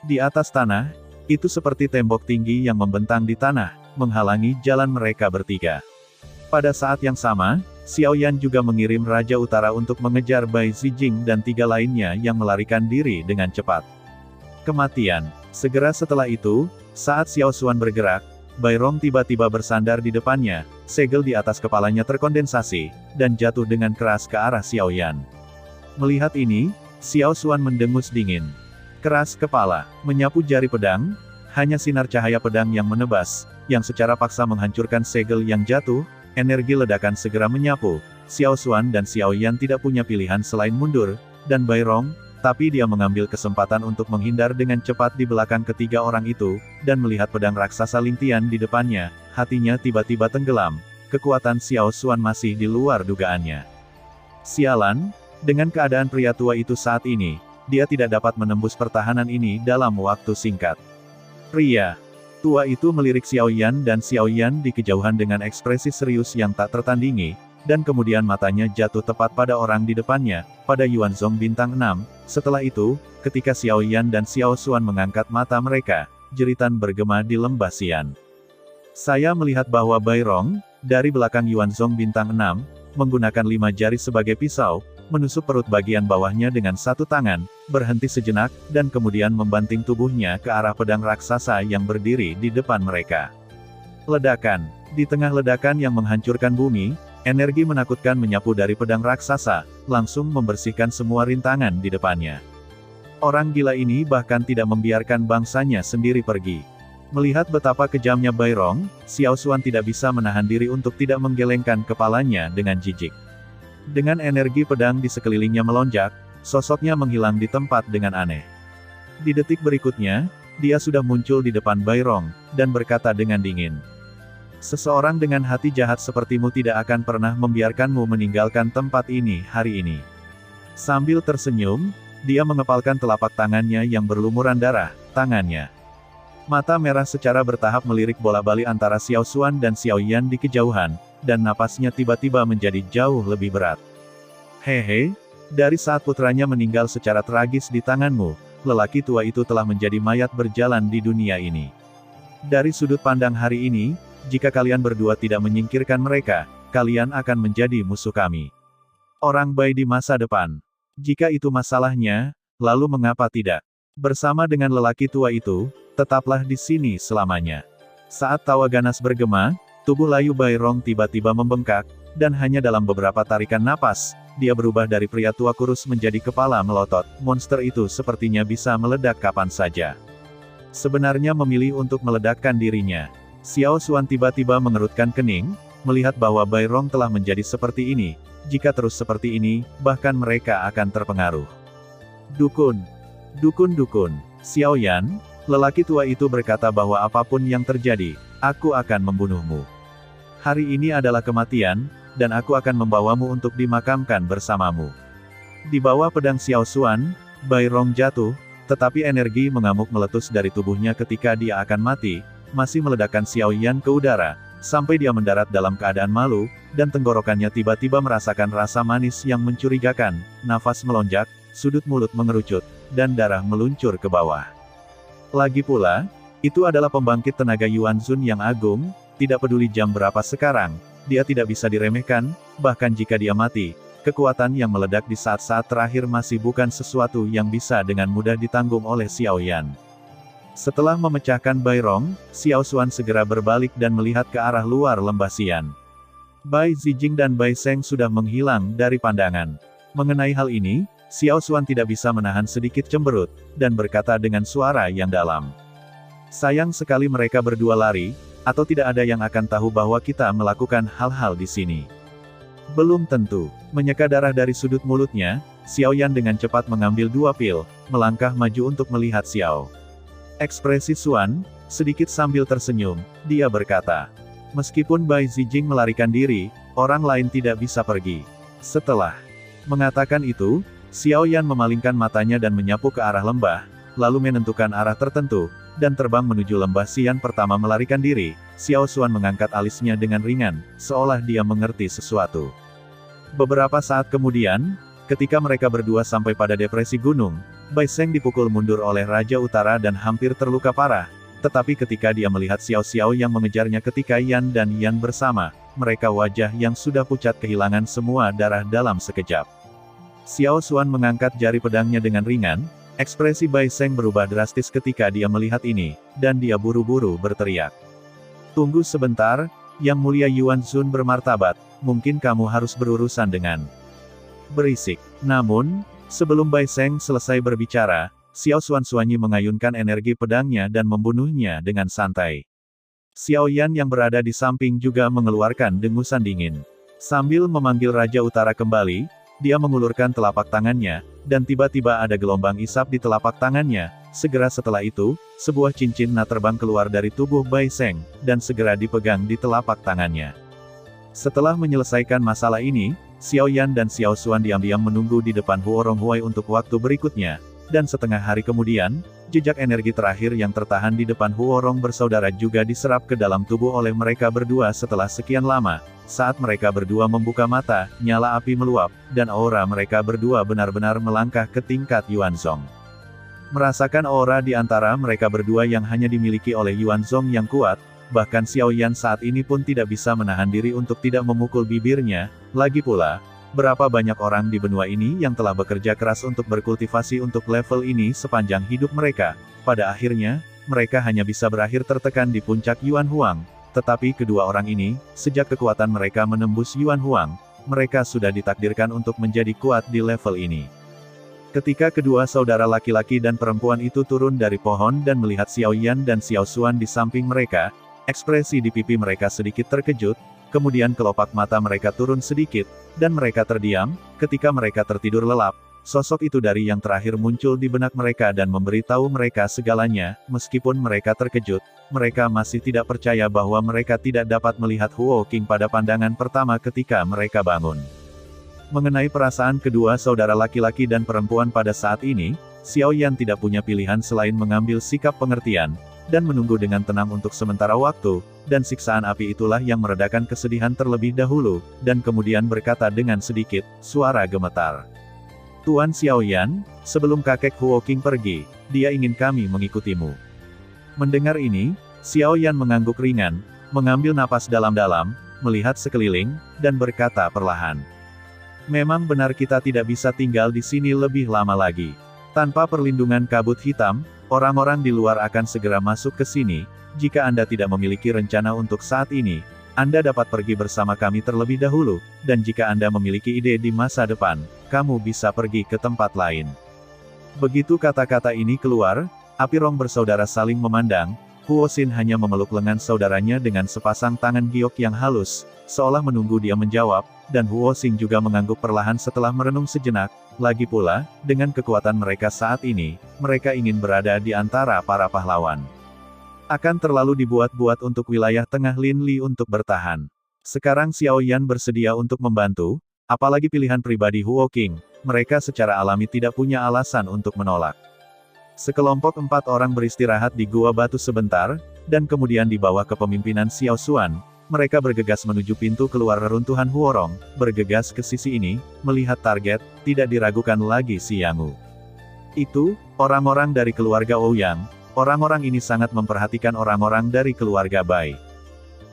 Di atas tanah, itu seperti tembok tinggi yang membentang di tanah, menghalangi jalan mereka bertiga. Pada saat yang sama, Xiao Yan juga mengirim Raja Utara untuk mengejar Bai Zijing dan tiga lainnya yang melarikan diri dengan cepat. Kematian. Segera setelah itu, saat Xiao Xuan bergerak, Bai Rong tiba-tiba bersandar di depannya, segel di atas kepalanya terkondensasi, dan jatuh dengan keras ke arah Xiao Yan. Melihat ini, Xiao Xuan mendengus dingin. Keras kepala, menyapu jari pedang, hanya sinar cahaya pedang yang menebas, yang secara paksa menghancurkan segel yang jatuh, energi ledakan segera menyapu. Xiao Xuan dan Xiao Yan tidak punya pilihan selain mundur, dan Bai Rong, tapi dia mengambil kesempatan untuk menghindar dengan cepat di belakang ketiga orang itu, dan melihat pedang raksasa Lingtian di depannya, hatinya tiba-tiba tenggelam. Kekuatan Xiao Xuan masih di luar dugaannya. Sialan, dengan keadaan pria tua itu saat ini, dia tidak dapat menembus pertahanan ini dalam waktu singkat. Pria tua itu melirik Xiao Yan dan Xiao Yan di kejauhan dengan ekspresi serius yang tak tertandingi, dan kemudian matanya jatuh tepat pada orang di depannya, pada Yuan Zhong bintang 6. Setelah itu, ketika Xiao Yan dan Xiao Xuan mengangkat mata mereka, jeritan bergema di lembah Xian. Saya melihat bahwa Bai Rong, dari belakang Yuan Zhong bintang 6, menggunakan 5 jari sebagai pisau, menusuk perut bagian bawahnya dengan satu tangan, berhenti sejenak, dan kemudian membanting tubuhnya ke arah pedang raksasa yang berdiri di depan mereka. Ledakan. Di tengah ledakan yang menghancurkan bumi, energi menakutkan menyapu dari pedang raksasa, langsung membersihkan semua rintangan di depannya. Orang gila ini bahkan tidak membiarkan bangsanya sendiri pergi. Melihat betapa kejamnya Bai Rong, Xiao Xuan tidak bisa menahan diri untuk tidak menggelengkan kepalanya dengan jijik. Dengan energi pedang di sekelilingnya melonjak, sosoknya menghilang di tempat dengan aneh. Di detik berikutnya, dia sudah muncul di depan Bai Rong, dan berkata dengan dingin. Seseorang dengan hati jahat sepertimu tidak akan pernah membiarkanmu meninggalkan tempat ini hari ini. Sambil tersenyum, dia mengepalkan telapak tangannya yang berlumuran darah, tangannya. Mata merah secara bertahap melirik bola-balik antara Xiao Xuan dan Xiao Yan di kejauhan, dan napasnya tiba-tiba menjadi jauh lebih berat. Hehe, dari saat putranya meninggal secara tragis di tanganmu, lelaki tua itu telah menjadi mayat berjalan di dunia ini. Dari sudut pandang hari ini, jika kalian berdua tidak menyingkirkan mereka, kalian akan menjadi musuh kami. Orang Bai di masa depan. Jika itu masalahnya, lalu mengapa tidak? Bersama dengan lelaki tua itu, tetaplah di sini selamanya. Saat tawa ganas bergema, tubuh layu Bai Rong tiba-tiba membengkak, dan hanya dalam beberapa tarikan napas, dia berubah dari pria tua kurus menjadi kepala melotot. Monster itu sepertinya bisa meledak kapan saja. Sebenarnya memilih untuk meledakkan dirinya. Xiao Xuan tiba-tiba mengerutkan kening, melihat bahwa Bai Rong telah menjadi seperti ini. Jika terus seperti ini, bahkan mereka akan terpengaruh. Dukun. Dukun. Xiao Yan, lelaki tua itu berkata bahwa apapun yang terjadi, aku akan membunuhmu. Hari ini adalah kematian, dan aku akan membawamu untuk dimakamkan bersamamu. Di bawah pedang Xiao Xuan, Bai Rong jatuh, tetapi energi mengamuk meletus dari tubuhnya ketika dia akan mati, masih meledakkan Xiao Yan ke udara, sampai dia mendarat dalam keadaan malu, dan tenggorokannya tiba-tiba merasakan rasa manis yang mencurigakan, nafas melonjak, sudut mulut mengerucut, dan darah meluncur ke bawah. Lagi pula, itu adalah pembangkit tenaga Yuan Zun yang agung, tidak peduli jam berapa sekarang, dia tidak bisa diremehkan, bahkan jika dia mati, kekuatan yang meledak di saat-saat terakhir masih bukan sesuatu yang bisa dengan mudah ditanggung oleh Xiao Yan. Setelah memecahkan Bai Rong, Xiao Xuan segera berbalik dan melihat ke arah luar lembah Xian. Bai Zijing dan Bai Seng sudah menghilang dari pandangan. Mengenai hal ini, Xiao Xuan tidak bisa menahan sedikit cemberut, dan berkata dengan suara yang dalam. Sayang sekali mereka berdua lari, atau tidak ada yang akan tahu bahwa kita melakukan hal-hal di sini. Belum tentu. Menyeka darah dari sudut mulutnya, Xiao Yan dengan cepat mengambil 2 pil, melangkah maju untuk melihat Xiao. Ekspresi Xuan, sedikit sambil tersenyum, dia berkata. Meskipun Bai Zijing melarikan diri, orang lain tidak bisa pergi. Setelah mengatakan itu, Xiao Yan memalingkan matanya dan menyapu ke arah lembah, lalu menentukan arah tertentu, dan terbang menuju lembah Xian pertama melarikan diri. Xiao Xuan mengangkat alisnya dengan ringan, seolah dia mengerti sesuatu. Beberapa saat kemudian, ketika mereka berdua sampai pada depresi gunung, Bai Seng dipukul mundur oleh Raja Utara dan hampir terluka parah, tetapi ketika dia melihat Xiao Xiao yang mengejarnya ketika Yan dan Yan bersama, mereka wajah yang sudah pucat kehilangan semua darah dalam sekejap. Xiao Xuan mengangkat jari pedangnya dengan ringan, ekspresi Bai Seng berubah drastis ketika dia melihat ini, dan dia buru-buru berteriak. Tunggu sebentar, Yang Mulia Yuan Zun bermartabat, mungkin kamu harus berurusan dengan berisik. Namun, sebelum Bai Seng selesai berbicara, Xiao Xuan Xuanyi mengayunkan energi pedangnya dan membunuhnya dengan santai. Xiao Yan yang berada di samping juga mengeluarkan dengusan dingin. Sambil memanggil Raja Utara kembali, dia mengulurkan telapak tangannya, dan tiba-tiba ada gelombang isap di telapak tangannya. Segera setelah itu, sebuah cincin Na terbang keluar dari tubuh Bai Seng, dan segera dipegang di telapak tangannya. Setelah menyelesaikan masalah ini, Xiao Yan dan Xiao Xuan diam-diam menunggu di depan Huorong Huai untuk waktu berikutnya, dan setengah hari kemudian, jejak energi terakhir yang tertahan di depan Huorong bersaudara juga diserap ke dalam tubuh oleh mereka berdua setelah sekian lama. Saat mereka berdua membuka mata, nyala api meluap, dan aura mereka berdua benar-benar melangkah ke tingkat Yuanzong. Merasakan aura di antara mereka berdua yang hanya dimiliki oleh Yuanzong yang kuat, bahkan Xiao Yan saat ini pun tidak bisa menahan diri untuk tidak memukul bibirnya. Lagi pula, berapa banyak orang di benua ini yang telah bekerja keras untuk berkultivasi untuk level ini sepanjang hidup mereka. Pada akhirnya, mereka hanya bisa berakhir tertekan di puncak Yuan Huang. Tetapi kedua orang ini, sejak kekuatan mereka menembus Yuan Huang, mereka sudah ditakdirkan untuk menjadi kuat di level ini. Ketika kedua saudara laki-laki dan perempuan itu turun dari pohon dan melihat Xiao Yan dan Xiao Xuan di samping mereka, ekspresi di pipi mereka sedikit terkejut, kemudian kelopak mata mereka turun sedikit, dan mereka terdiam. Ketika mereka tertidur lelap, sosok itu dari yang terakhir muncul di benak mereka dan memberitahu mereka segalanya. Meskipun mereka terkejut, mereka masih tidak percaya bahwa mereka tidak dapat melihat Huo Qing pada pandangan pertama ketika mereka bangun. Mengenai perasaan kedua saudara laki-laki dan perempuan pada saat ini, Xiao Yan tidak punya pilihan selain mengambil sikap pengertian, dan menunggu dengan tenang untuk sementara waktu, dan siksaan api itulah yang meredakan kesedihan terlebih dahulu, dan kemudian berkata dengan sedikit suara gemetar. Tuan Xiao Yan, sebelum kakek Huo Qing pergi, dia ingin kami mengikutimu. Mendengar ini, Xiao Yan mengangguk ringan, mengambil napas dalam-dalam, melihat sekeliling, dan berkata perlahan. Memang benar kita tidak bisa tinggal di sini lebih lama lagi. Tanpa perlindungan kabut hitam, orang-orang di luar akan segera masuk ke sini. Jika Anda tidak memiliki rencana untuk saat ini, Anda dapat pergi bersama kami terlebih dahulu, dan jika Anda memiliki ide di masa depan, kamu bisa pergi ke tempat lain. Begitu kata-kata ini keluar, api rong bersaudara saling memandang. Huo Xin hanya memeluk lengan saudaranya dengan sepasang tangan giok yang halus, seolah menunggu dia menjawab, dan Huo Xin juga mengangguk perlahan setelah merenung sejenak. Lagi pula, dengan kekuatan mereka saat ini, mereka ingin berada di antara para pahlawan. Akan terlalu dibuat-buat untuk wilayah tengah Lin Li untuk bertahan. Sekarang Xiao Yan bersedia untuk membantu, apalagi pilihan pribadi Huo Qing, mereka secara alami tidak punya alasan untuk menolak. Sekelompok 4 orang beristirahat di Gua Batu sebentar, dan kemudian di bawah kepemimpinan Xiao Xuan, mereka bergegas menuju pintu keluar reruntuhan Huorong, bergegas ke sisi ini, melihat target, tidak diragukan lagi si Yangu. Itu, orang-orang dari keluarga Ouyang, orang-orang ini sangat memperhatikan orang-orang dari keluarga Bai.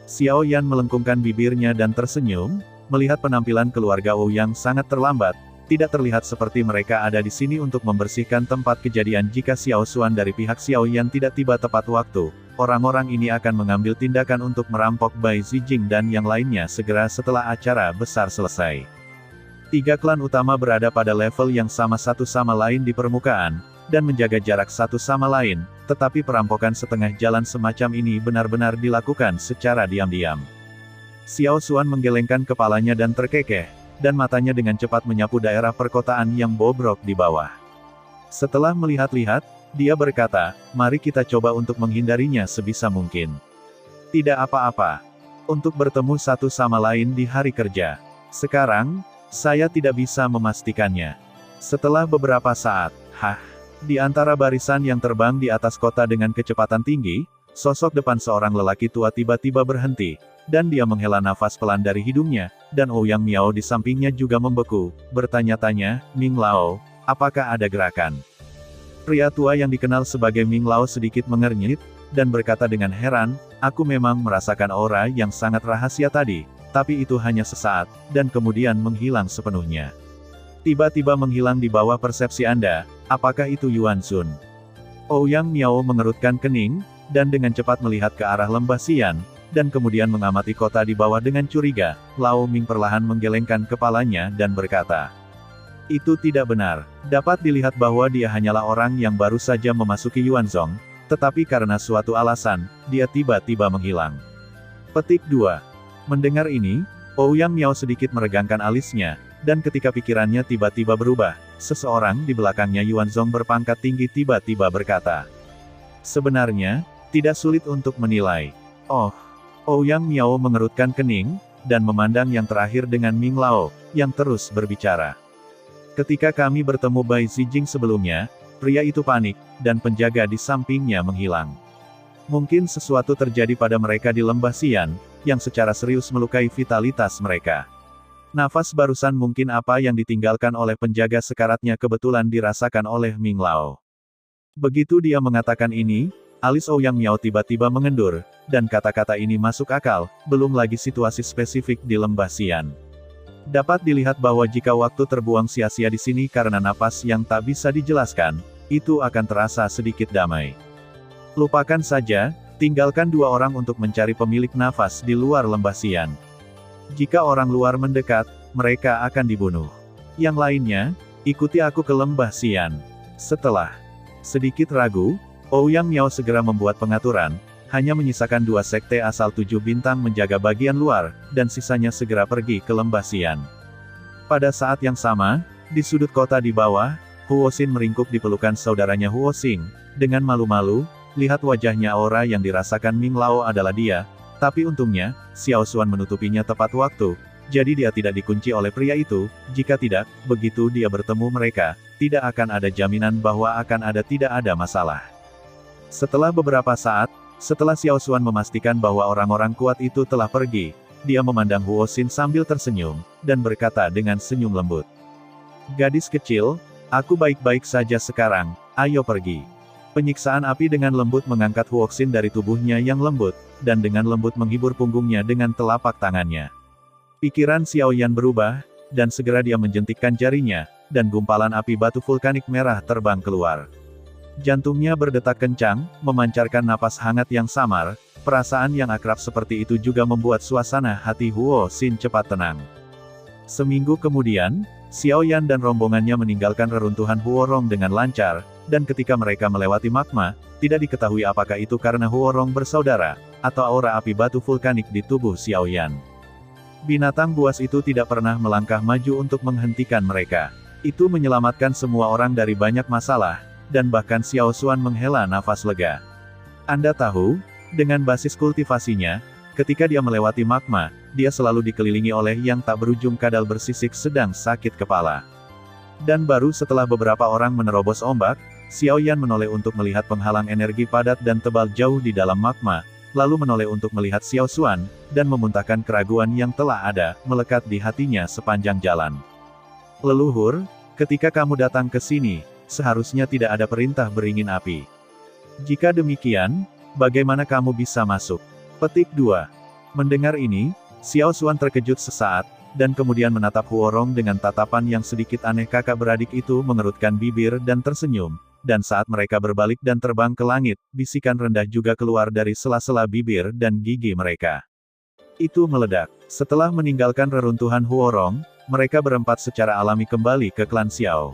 Xiao Yan melengkungkan bibirnya dan tersenyum, melihat penampilan keluarga Ouyang sangat terlambat. Tidak terlihat seperti mereka ada di sini untuk membersihkan tempat kejadian. Jika Xiao Xuan dari pihak Xiao Yan tidak tiba tepat waktu, orang-orang ini akan mengambil tindakan untuk merampok Bai Zijing dan yang lainnya segera setelah acara besar selesai. 3 klan utama berada pada level yang sama satu sama lain di permukaan, dan menjaga jarak satu sama lain, tetapi perampokan setengah jalan semacam ini benar-benar dilakukan secara diam-diam. Xiao Xuan menggelengkan kepalanya dan terkekeh, dan matanya dengan cepat menyapu daerah perkotaan yang bobrok di bawah. Setelah melihat-lihat, dia berkata, mari kita coba untuk menghindarinya sebisa mungkin. Tidak apa-apa. Untuk bertemu satu sama lain di hari kerja. Sekarang, saya tidak bisa memastikannya. Setelah beberapa saat, di antara barisan yang terbang di atas kota dengan kecepatan tinggi, sosok depan seorang lelaki tua tiba-tiba berhenti, dan dia menghela nafas pelan dari hidungnya, dan Ouyang Miao di sampingnya juga membeku, bertanya-tanya, Ming Lao, apakah ada gerakan? Pria tua yang dikenal sebagai Ming Lao sedikit mengernyit, dan berkata dengan heran, aku memang merasakan aura yang sangat rahasia tadi, tapi itu hanya sesaat, dan kemudian menghilang sepenuhnya. Tiba-tiba menghilang di bawah persepsi Anda, apakah itu Yuan Sun? Ouyang Miao mengerutkan kening, dan dengan cepat melihat ke arah lembah Xian, dan kemudian mengamati kota di bawah dengan curiga. Lao Ming perlahan menggelengkan kepalanya dan berkata, itu tidak benar. Dapat dilihat bahwa dia hanyalah orang yang baru saja memasuki Yuanzhong, tetapi karena suatu alasan, dia tiba-tiba menghilang. Petik 2. Mendengar ini, Ouyang Miao sedikit meregangkan alisnya, dan ketika pikirannya tiba-tiba berubah, seseorang di belakangnya Yuanzhong berpangkat tinggi tiba-tiba berkata, sebenarnya, tidak sulit untuk menilai. Oh. Ouyang Miao mengerutkan kening, dan memandang yang terakhir dengan Ming Lao, yang terus berbicara. Ketika kami bertemu Bai Zijing sebelumnya, pria itu panik, dan penjaga di sampingnya menghilang. Mungkin sesuatu terjadi pada mereka di lembah Xian, yang secara serius melukai vitalitas mereka. Nafas barusan mungkin apa yang ditinggalkan oleh penjaga sekaratnya kebetulan dirasakan oleh Ming Lao. Begitu dia mengatakan ini, Alis Ouyang Miao tiba-tiba mengendur, dan kata-kata ini masuk akal, belum lagi situasi spesifik di Lembah Xian. Dapat dilihat bahwa jika waktu terbuang sia-sia di sini karena napas yang tak bisa dijelaskan, itu akan terasa sedikit damai. Lupakan saja, tinggalkan 2 orang untuk mencari pemilik nafas di luar Lembah Xian. Jika orang luar mendekat, mereka akan dibunuh. Yang lainnya, ikuti aku ke Lembah Xian. Setelah sedikit ragu, Ouyang Miao segera membuat pengaturan, hanya menyisakan 2 sekte asal 7 bintang menjaga bagian luar, dan sisanya segera pergi ke Lembah Xian. Pada saat yang sama, di sudut kota di bawah, Huo Xin meringkuk di pelukan saudaranya Huo Xing. Dengan malu-malu, lihat wajahnya aura yang dirasakan Ming Lao adalah dia, tapi untungnya, Xiao Xuan menutupinya tepat waktu, jadi dia tidak dikunci oleh pria itu. Jika tidak, begitu dia bertemu mereka, tidak akan ada jaminan bahwa tidak ada masalah. Setelah beberapa saat, setelah Xiao Xuan memastikan bahwa orang-orang kuat itu telah pergi, dia memandang Huo Xin sambil tersenyum, dan berkata dengan senyum lembut. Gadis kecil, aku baik-baik saja sekarang, ayo pergi. Penyiksaan api dengan lembut mengangkat Huo Xin dari tubuhnya yang lembut, dan dengan lembut menghibur punggungnya dengan telapak tangannya. Pikiran Xiao Yan berubah, dan segera dia menjentikkan jarinya, dan gumpalan api batu vulkanik merah terbang keluar. Jantungnya berdetak kencang, memancarkan napas hangat yang samar. Perasaan yang akrab seperti itu juga membuat suasana hati Huo Xin cepat tenang. Seminggu kemudian, Xiao Yan dan rombongannya meninggalkan reruntuhan Huorong dengan lancar, dan ketika mereka melewati magma, tidak diketahui apakah itu karena Huorong bersaudara, atau aura api batu vulkanik di tubuh Xiao Yan. Binatang buas itu tidak pernah melangkah maju untuk menghentikan mereka. Itu menyelamatkan semua orang dari banyak masalah, dan bahkan Xiao Xuan menghela nafas lega. Anda tahu, dengan basis kultivasinya, ketika dia melewati magma, dia selalu dikelilingi oleh yang tak berujung kadal bersisik sedang sakit kepala. Dan baru setelah beberapa orang menerobos ombak, Xiao Yan menoleh untuk melihat penghalang energi padat dan tebal jauh di dalam magma, lalu menoleh untuk melihat Xiao Xuan, dan memuntahkan keraguan yang telah ada, melekat di hatinya sepanjang jalan. Leluhur, ketika kamu datang ke sini, seharusnya tidak ada perintah beringin api. Jika demikian, bagaimana kamu bisa masuk? Petik 2. Mendengar ini, Xiao Xuan terkejut sesaat, dan kemudian menatap Huorong dengan tatapan yang sedikit aneh. Kakak beradik itu mengerutkan bibir dan tersenyum, dan saat mereka berbalik dan terbang ke langit, bisikan rendah juga keluar dari sela-sela bibir dan gigi mereka. Itu meledak. Setelah meninggalkan reruntuhan Huorong, mereka berempat secara alami kembali ke klan Xiao.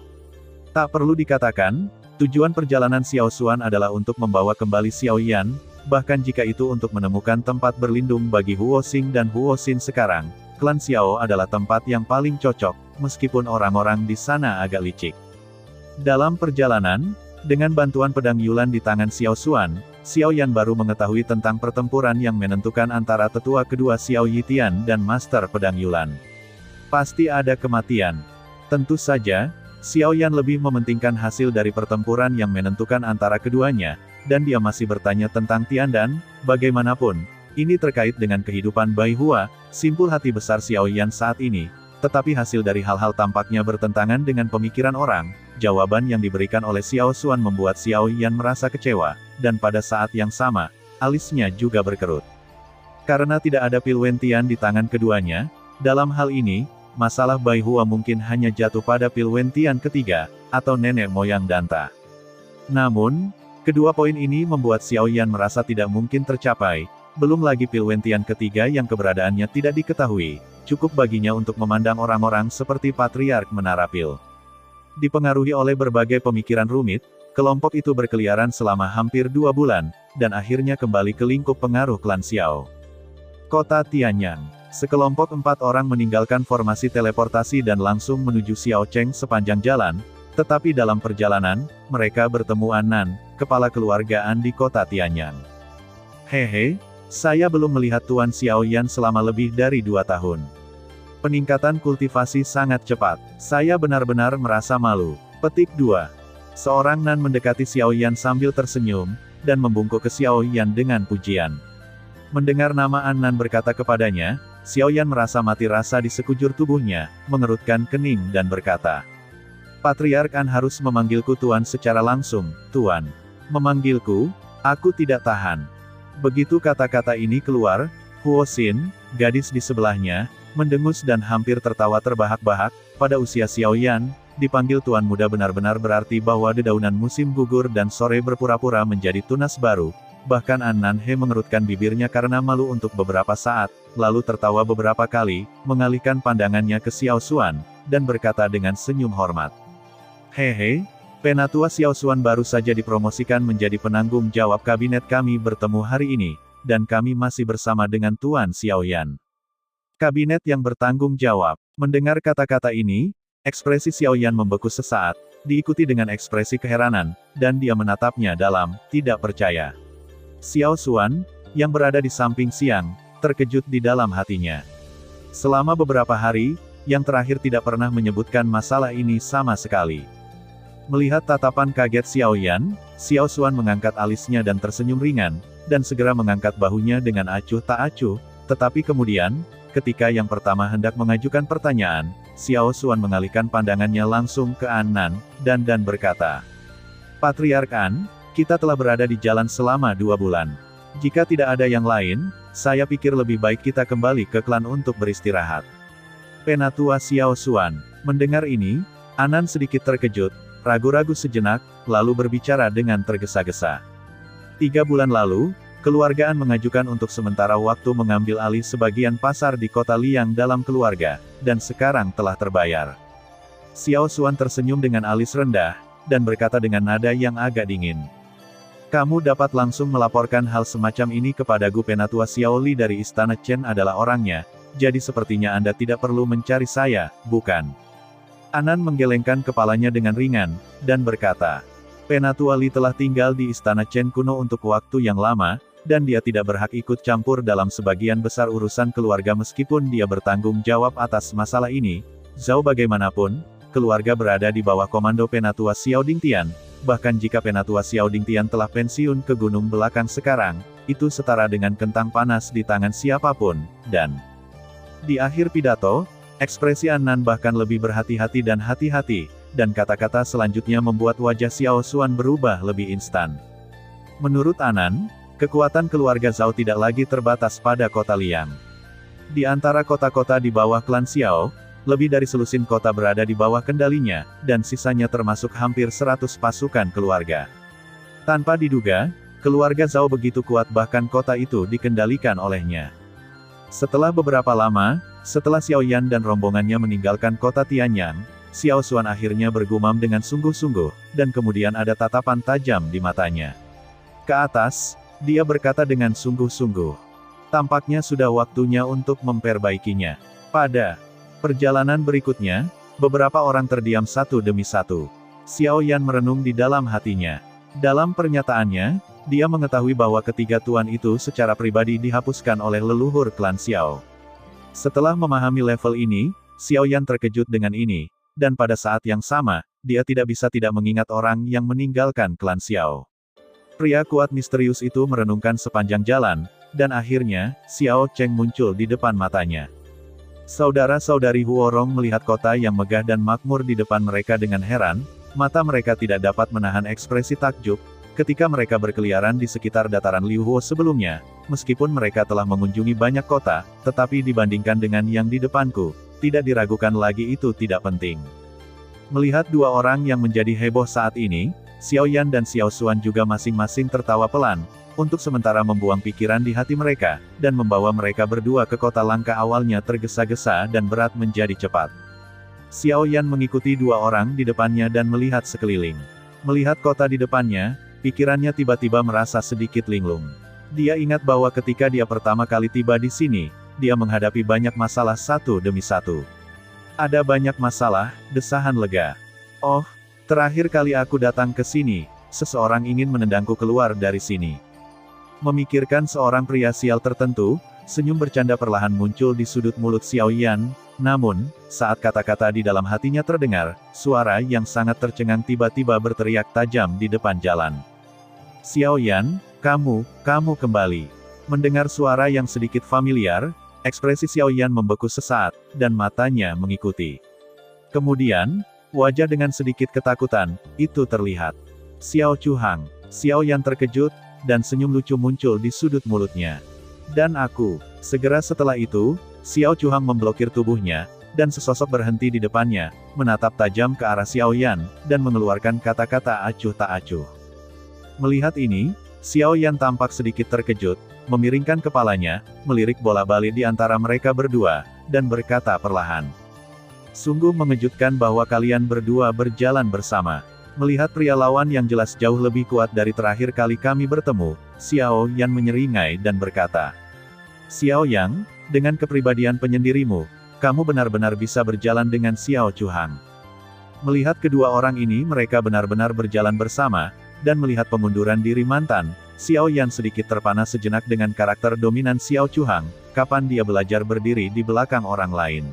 Tak perlu dikatakan, tujuan perjalanan Xiao Xuan adalah untuk membawa kembali Xiao Yan, bahkan jika itu untuk menemukan tempat berlindung bagi Huo Xing dan Huo Xin sekarang, klan Xiao adalah tempat yang paling cocok, meskipun orang-orang di sana agak licik. Dalam perjalanan, dengan bantuan pedang Yulan di tangan Xiao Xuan, Xiao Yan baru mengetahui tentang pertempuran yang menentukan antara tetua kedua Xiao Yitian dan Master Pedang Yulan. Pasti ada kematian. Tentu saja, Xiao Yan lebih mementingkan hasil dari pertempuran yang menentukan antara keduanya, dan dia masih bertanya tentang Tiandan. Bagaimanapun, ini terkait dengan kehidupan Bai Hua, simpul hati besar Xiao Yan saat ini, tetapi hasil dari hal-hal tampaknya bertentangan dengan pemikiran orang. Jawaban yang diberikan oleh Xiao Xuan membuat Xiao Yan merasa kecewa, dan pada saat yang sama, alisnya juga berkerut. Karena tidak ada Pilwentian di tangan keduanya, dalam hal ini, masalah Bai Hua mungkin hanya jatuh pada Pilwentian ketiga, atau nenek moyang Danta. Namun, kedua poin ini membuat Xiao Yan merasa tidak mungkin tercapai, belum lagi Pilwentian ketiga yang keberadaannya tidak diketahui, cukup baginya untuk memandang orang-orang seperti Patriark Menara Pil. Dipengaruhi oleh berbagai pemikiran rumit, kelompok itu berkeliaran selama hampir 2 bulan, dan akhirnya kembali ke lingkup pengaruh klan Xiao. Kota Tianyang. Sekelompok 4 orang meninggalkan formasi teleportasi dan langsung menuju Xiao Cheng sepanjang jalan, tetapi dalam perjalanan, mereka bertemu Anan, kepala keluargaan di kota Tianyang. Hehe, saya belum melihat Tuan Xiao Yan selama lebih dari 2 tahun. Peningkatan kultivasi sangat cepat, saya benar-benar merasa malu. Petik 2. Seorang Nan mendekati Xiao Yan sambil tersenyum, dan membungkuk ke Xiao Yan dengan pujian. Mendengar nama An-Nan berkata kepadanya, Xiao Yan merasa mati rasa di sekujur tubuhnya, mengerutkan kening dan berkata, Patriark An harus memanggilku Tuan secara langsung. Tuan. Memanggilku? Aku tidak tahan. Begitu kata-kata ini keluar, Huo Xin, gadis di sebelahnya, mendengus dan hampir tertawa terbahak-bahak. Pada usia Xiao Yan, dipanggil tuan muda benar-benar berarti bahwa dedaunan musim gugur dan sore berpura-pura menjadi tunas baru. Bahkan An Nanhe mengerutkan bibirnya karena malu untuk beberapa saat, lalu tertawa beberapa kali, mengalihkan pandangannya ke Xiao Xuan, dan berkata dengan senyum hormat. Hehe, Penatua Xiao Xuan baru saja dipromosikan menjadi penanggung jawab kabinet kami bertemu hari ini, dan kami masih bersama dengan Tuan Xiao Yan. Kabinet yang bertanggung jawab. Mendengar kata-kata ini, ekspresi Xiao Yan membeku sesaat, diikuti dengan ekspresi keheranan, dan dia menatapnya dalam tidak percaya. Xiao Xuan, yang berada di samping Xiang, terkejut di dalam hatinya. Selama beberapa hari, yang terakhir tidak pernah menyebutkan masalah ini sama sekali. Melihat tatapan kaget Xiao Yan, Xiao Xuan mengangkat alisnya dan tersenyum ringan, dan segera mengangkat bahunya dengan acuh tak acuh, tetapi kemudian, ketika yang pertama hendak mengajukan pertanyaan, Xiao Xuan mengalihkan pandangannya langsung ke An Nan, dan berkata, Patriark An, kita telah berada di jalan selama 2 bulan. Jika tidak ada yang lain, saya pikir lebih baik kita kembali ke klan untuk beristirahat. Penatua Xiao Xuan, mendengar ini, Anan sedikit terkejut, ragu-ragu sejenak, lalu berbicara dengan tergesa-gesa. 3 bulan lalu, keluarga An mengajukan untuk sementara waktu mengambil alih sebagian pasar di kota Liang dalam keluarga, dan sekarang telah terbayar. Xiao Xuan tersenyum dengan alis rendah, dan berkata dengan nada yang agak dingin. Kamu dapat langsung melaporkan hal semacam ini kepada Gu Penatua Xiao Li dari Istana Chen adalah orangnya, jadi sepertinya Anda tidak perlu mencari saya, bukan? Anan menggelengkan kepalanya dengan ringan, dan berkata, Penatua Li telah tinggal di Istana Chen kuno untuk waktu yang lama, dan dia tidak berhak ikut campur dalam sebagian besar urusan keluarga meskipun dia bertanggung jawab atas masalah ini. Zhao bagaimanapun, keluarga berada di bawah komando Penatua Xiao Dingtian. Bahkan jika Penatua Xiao Dingtian telah pensiun ke gunung belakang sekarang, itu setara dengan kentang panas di tangan siapapun, dan di akhir pidato, ekspresi An Nan bahkan lebih berhati-hati dan hati-hati, dan kata-kata selanjutnya membuat wajah Xiao Xuan berubah lebih instan. Menurut Anan, kekuatan keluarga Zhao tidak lagi terbatas pada kota Liang. Di antara kota-kota di bawah klan Xiao, lebih dari selusin kota berada di bawah kendalinya, dan sisanya termasuk hampir 100 pasukan keluarga. Tanpa diduga, keluarga Zhao begitu kuat bahkan kota itu dikendalikan olehnya. Setelah beberapa lama, setelah Xiao Yan dan rombongannya meninggalkan kota Tianyang, Xiao Xuan akhirnya bergumam dengan sungguh-sungguh, dan kemudian ada tatapan tajam di matanya. Ke atas, dia berkata dengan sungguh-sungguh. Tampaknya sudah waktunya untuk memperbaikinya. Pada perjalanan berikutnya, beberapa orang terdiam satu demi satu. Xiao Yan merenung di dalam hatinya. Dalam pernyataannya, dia mengetahui bahwa ketiga tuan itu secara pribadi dihapuskan oleh leluhur klan Xiao. Setelah memahami level ini, Xiao Yan terkejut dengan ini, dan pada saat yang sama, dia tidak bisa tidak mengingat orang yang meninggalkan klan Xiao. Pria kuat misterius itu merenungkan sepanjang jalan, dan akhirnya, Xiao Cheng muncul di depan matanya. Saudara-saudari Huorong melihat kota yang megah dan makmur di depan mereka dengan heran, mata mereka tidak dapat menahan ekspresi takjub, ketika mereka berkeliaran di sekitar dataran Liu Huo sebelumnya, meskipun mereka telah mengunjungi banyak kota, tetapi dibandingkan dengan yang di depanku, tidak diragukan lagi itu tidak penting. Melihat dua orang yang menjadi heboh saat ini, Xiao Yan dan Xiao Xuan juga masing-masing tertawa pelan, untuk sementara membuang pikiran di hati mereka, dan membawa mereka berdua ke kota langka awalnya tergesa-gesa dan berat menjadi cepat. Xiao Yan mengikuti dua orang di depannya dan melihat sekeliling. Melihat kota di depannya, pikirannya tiba-tiba merasa sedikit linglung. Dia ingat bahwa ketika dia pertama kali tiba di sini, dia menghadapi banyak masalah satu demi satu. Ada banyak masalah, desahan lega. Oh, terakhir kali aku datang ke sini, seseorang ingin menendangku keluar dari sini. Memikirkan seorang pria sial tertentu, senyum bercanda perlahan muncul di sudut mulut Xiao Yan, namun, saat kata-kata di dalam hatinya terdengar, suara yang sangat tercengang tiba-tiba berteriak tajam di depan jalan. Xiao Yan, kamu kembali. Mendengar suara yang sedikit familiar, ekspresi Xiao Yan membeku sesaat, dan matanya mengikuti. Kemudian, wajah dengan sedikit ketakutan, itu terlihat. Xiao Chuhang. Xiao Yan terkejut, dan senyum lucu muncul di sudut mulutnya. Dan aku. Segera setelah itu, Xiao Chuhang memblokir tubuhnya, dan sesosok berhenti di depannya, menatap tajam ke arah Xiao Yan, dan mengeluarkan kata-kata acuh tak acuh. Melihat ini, Xiao Yan tampak sedikit terkejut, memiringkan kepalanya, melirik bola balik di antara mereka berdua, dan berkata perlahan. Sungguh mengejutkan bahwa kalian berdua berjalan bersama. Melihat pria lawan yang jelas jauh lebih kuat dari terakhir kali kami bertemu, Xiao Yan menyeringai dan berkata. Xiao Yang, dengan kepribadian penyendirimu, kamu benar-benar bisa berjalan dengan Xiao Chuhang. Melihat kedua orang ini mereka benar-benar berjalan bersama, dan melihat pengunduran diri mantan, Xiao Yan sedikit terpana sejenak dengan karakter dominan Xiao Chuhang, kapan dia belajar berdiri di belakang orang lain.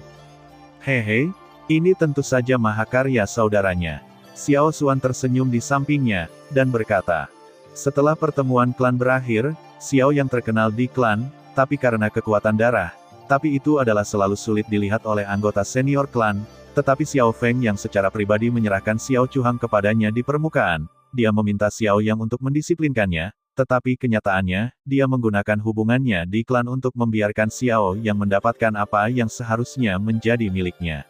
Hehe, ini tentu saja mahakarya saudaranya. Xiao Xuan tersenyum di sampingnya, dan berkata. Setelah pertemuan klan berakhir, Xiao yang terkenal di klan, tapi karena kekuatan darah, tapi itu adalah selalu sulit dilihat oleh anggota senior klan, tetapi Xiao Feng yang secara pribadi menyerahkan Xiao Chuhang kepadanya di permukaan, dia meminta Xiao Yang untuk mendisiplinkannya, tetapi kenyataannya, dia menggunakan hubungannya di klan untuk membiarkan Xiao Yang mendapatkan apa yang seharusnya menjadi miliknya.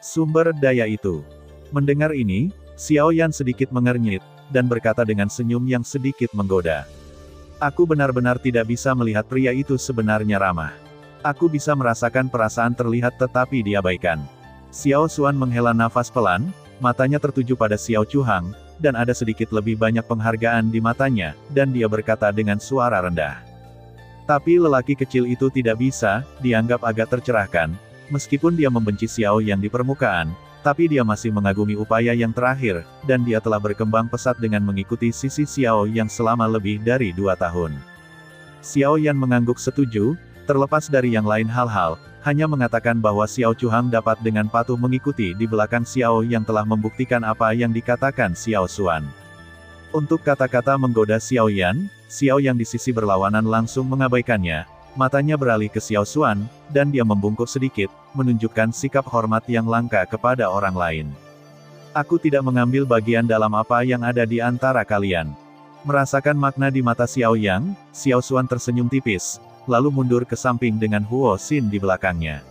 Sumber daya itu. Mendengar ini, Xiao Yan sedikit mengernyit, dan berkata dengan senyum yang sedikit menggoda. Aku benar-benar tidak bisa melihat pria itu sebenarnya ramah. Aku bisa merasakan perasaan terlihat tetapi diabaikan. Xiao Xuan menghela nafas pelan, matanya tertuju pada Xiao Chuhang, dan ada sedikit lebih banyak penghargaan di matanya, dan dia berkata dengan suara rendah. Tapi lelaki kecil itu tidak bisa, dianggap agak tercerahkan, meskipun dia membenci Xiao yang di permukaan, tapi dia masih mengagumi upaya yang terakhir, dan dia telah berkembang pesat dengan mengikuti sisi Xiao yang selama lebih dari 2 tahun. Xiao Yan mengangguk setuju, terlepas dari yang lain hal-hal, hanya mengatakan bahwa Xiao Chuhang dapat dengan patuh mengikuti di belakang Xiao yang telah membuktikan apa yang dikatakan Xiao Xuan. Untuk kata-kata menggoda Xiao Yan, Xiao yang di sisi berlawanan langsung mengabaikannya, matanya beralih ke Xiao Xuan, dan dia membungkuk sedikit, menunjukkan sikap hormat yang langka kepada orang lain. Aku tidak mengambil bagian dalam apa yang ada di antara kalian. Merasakan makna di mata Xiao Yang, Xiao Xuan tersenyum tipis, lalu mundur ke samping dengan Huo Xin di belakangnya.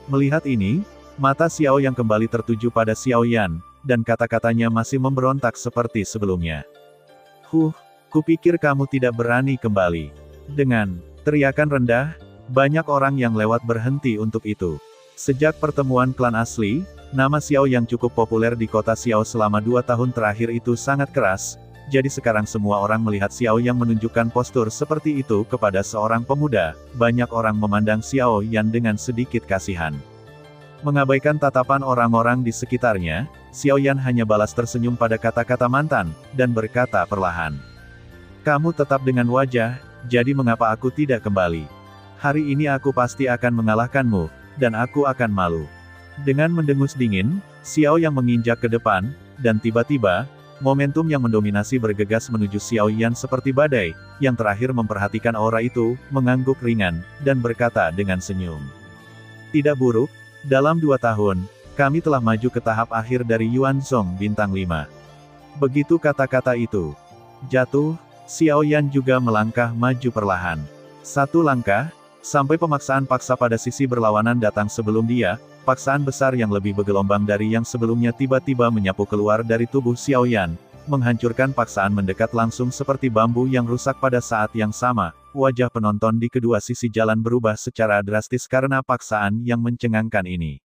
Melihat ini, mata Xiao Yang kembali tertuju pada Xiao Yan, dan kata-katanya masih memberontak seperti sebelumnya. Kupikir kamu tidak berani kembali. Dengan teriakan rendah, banyak orang yang lewat berhenti untuk itu. Sejak pertemuan klan asli, nama Xiao yang cukup populer di kota Xiao selama 2 tahun terakhir itu sangat keras, jadi sekarang semua orang melihat Xiao yang menunjukkan postur seperti itu kepada seorang pemuda, banyak orang memandang Xiao Yan dengan sedikit kasihan. Mengabaikan tatapan orang-orang di sekitarnya, Xiao Yan hanya balas tersenyum pada kata-kata mantan, dan berkata perlahan. Kamu tetap dengan wajah, jadi mengapa aku tidak kembali? Hari ini aku pasti akan mengalahkanmu, dan aku akan malu. Dengan mendengus dingin, Xiao yang menginjak ke depan, dan tiba-tiba, momentum yang mendominasi bergegas menuju Xiao Yan seperti badai, yang terakhir memperhatikan aura itu, mengangguk ringan, dan berkata dengan senyum. Tidak buruk, dalam 2 tahun, kami telah maju ke tahap akhir dari Yuanzhong Bintang 5. Begitu kata-kata itu jatuh, Xiao Yan juga melangkah maju perlahan. 1 langkah, sampai pemaksaan paksa pada sisi berlawanan datang sebelum dia, paksaan besar yang lebih bergelombang dari yang sebelumnya tiba-tiba menyapu keluar dari tubuh Xiao Yan, menghancurkan paksaan mendekat langsung seperti bambu yang rusak pada saat yang sama. Wajah penonton di kedua sisi jalan berubah secara drastis karena paksaan yang mencengangkan ini.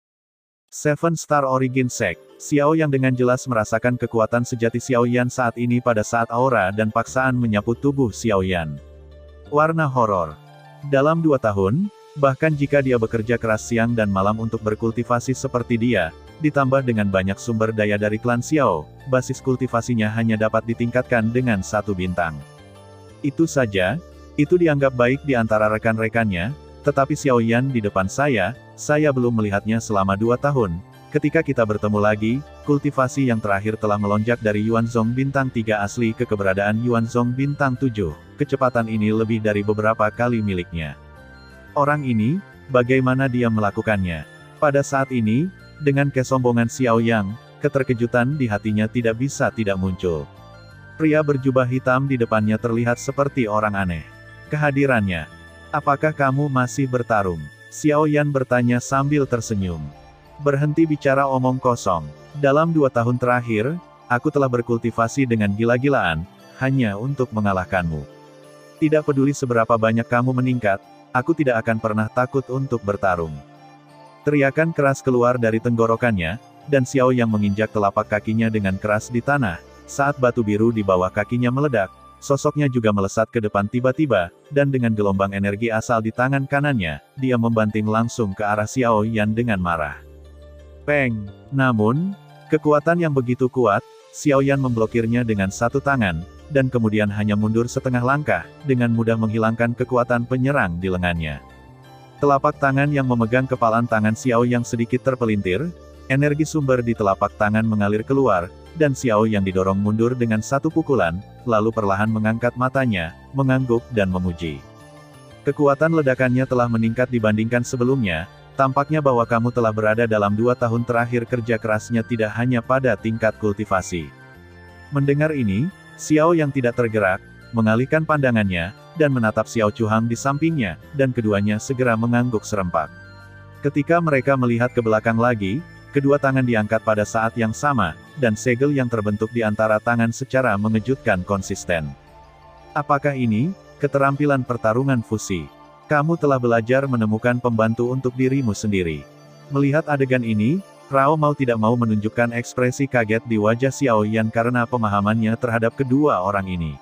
7 Star Origin Sect, Xiao yang dengan jelas merasakan kekuatan sejati Xiao Yan saat ini pada saat aura dan paksaan menyapu tubuh Xiao Yan. Warna horor. Dalam 2 tahun, bahkan jika dia bekerja keras siang dan malam untuk berkultivasi seperti dia, ditambah dengan banyak sumber daya dari klan Xiao, basis kultivasinya hanya dapat ditingkatkan dengan 1 bintang. Itu saja, itu dianggap baik di antara rekan-rekannya, tetapi Xiao Yan di depan saya belum melihatnya selama 2 tahun. Ketika kita bertemu lagi, kultivasi yang terakhir telah melonjak dari Yuanzhong Bintang 3 asli ke keberadaan Yuanzhong Bintang 7. Kecepatan ini lebih dari beberapa kali miliknya. Orang ini, bagaimana dia melakukannya? Pada saat ini, dengan kesombongan Xiao Yang, keterkejutan di hatinya tidak bisa tidak muncul. Pria berjubah hitam di depannya terlihat seperti orang aneh. Kehadirannya. Apakah kamu masih bertarung? Xiao Yan bertanya sambil tersenyum. Berhenti bicara omong kosong. Dalam 2 tahun terakhir, aku telah berkultivasi dengan gila-gilaan, hanya untuk mengalahkanmu. Tidak peduli seberapa banyak kamu meningkat, aku tidak akan pernah takut untuk bertarung. Teriakan keras keluar dari tenggorokannya, dan Xiao Yang menginjak telapak kakinya dengan keras di tanah. Saat batu biru di bawah kakinya meledak, sosoknya juga melesat ke depan tiba-tiba, dan dengan gelombang energi asal di tangan kanannya, dia membanting langsung ke arah Xiao Yan dengan marah. Peng! Namun, kekuatan yang begitu kuat, Xiao Yan memblokirnya dengan satu tangan, dan kemudian hanya mundur setengah langkah, dengan mudah menghilangkan kekuatan penyerang di lengannya. Telapak tangan yang memegang kepalan tangan Xiao Yang sedikit terpelintir, energi sumber di telapak tangan mengalir keluar, dan Xiao Yang didorong mundur dengan satu pukulan, lalu perlahan mengangkat matanya, mengangguk dan memuji. Kekuatan ledakannya telah meningkat dibandingkan sebelumnya, tampaknya bahwa kamu telah berada dalam 2 tahun terakhir kerja kerasnya tidak hanya pada tingkat kultivasi. Mendengar ini, Xiao Yang tidak tergerak, mengalihkan pandangannya, dan menatap Xiao Chuhang di sampingnya, dan keduanya segera mengangguk serempak. Ketika mereka melihat ke belakang lagi, kedua tangan diangkat pada saat yang sama, dan segel yang terbentuk di antara tangan secara mengejutkan konsisten. Apakah ini keterampilan pertarungan fusi? Kamu telah belajar menemukan pembantu untuk dirimu sendiri. Melihat adegan ini, Rao mau tidak mau menunjukkan ekspresi kaget di wajah Xiao Yan karena pemahamannya terhadap kedua orang ini.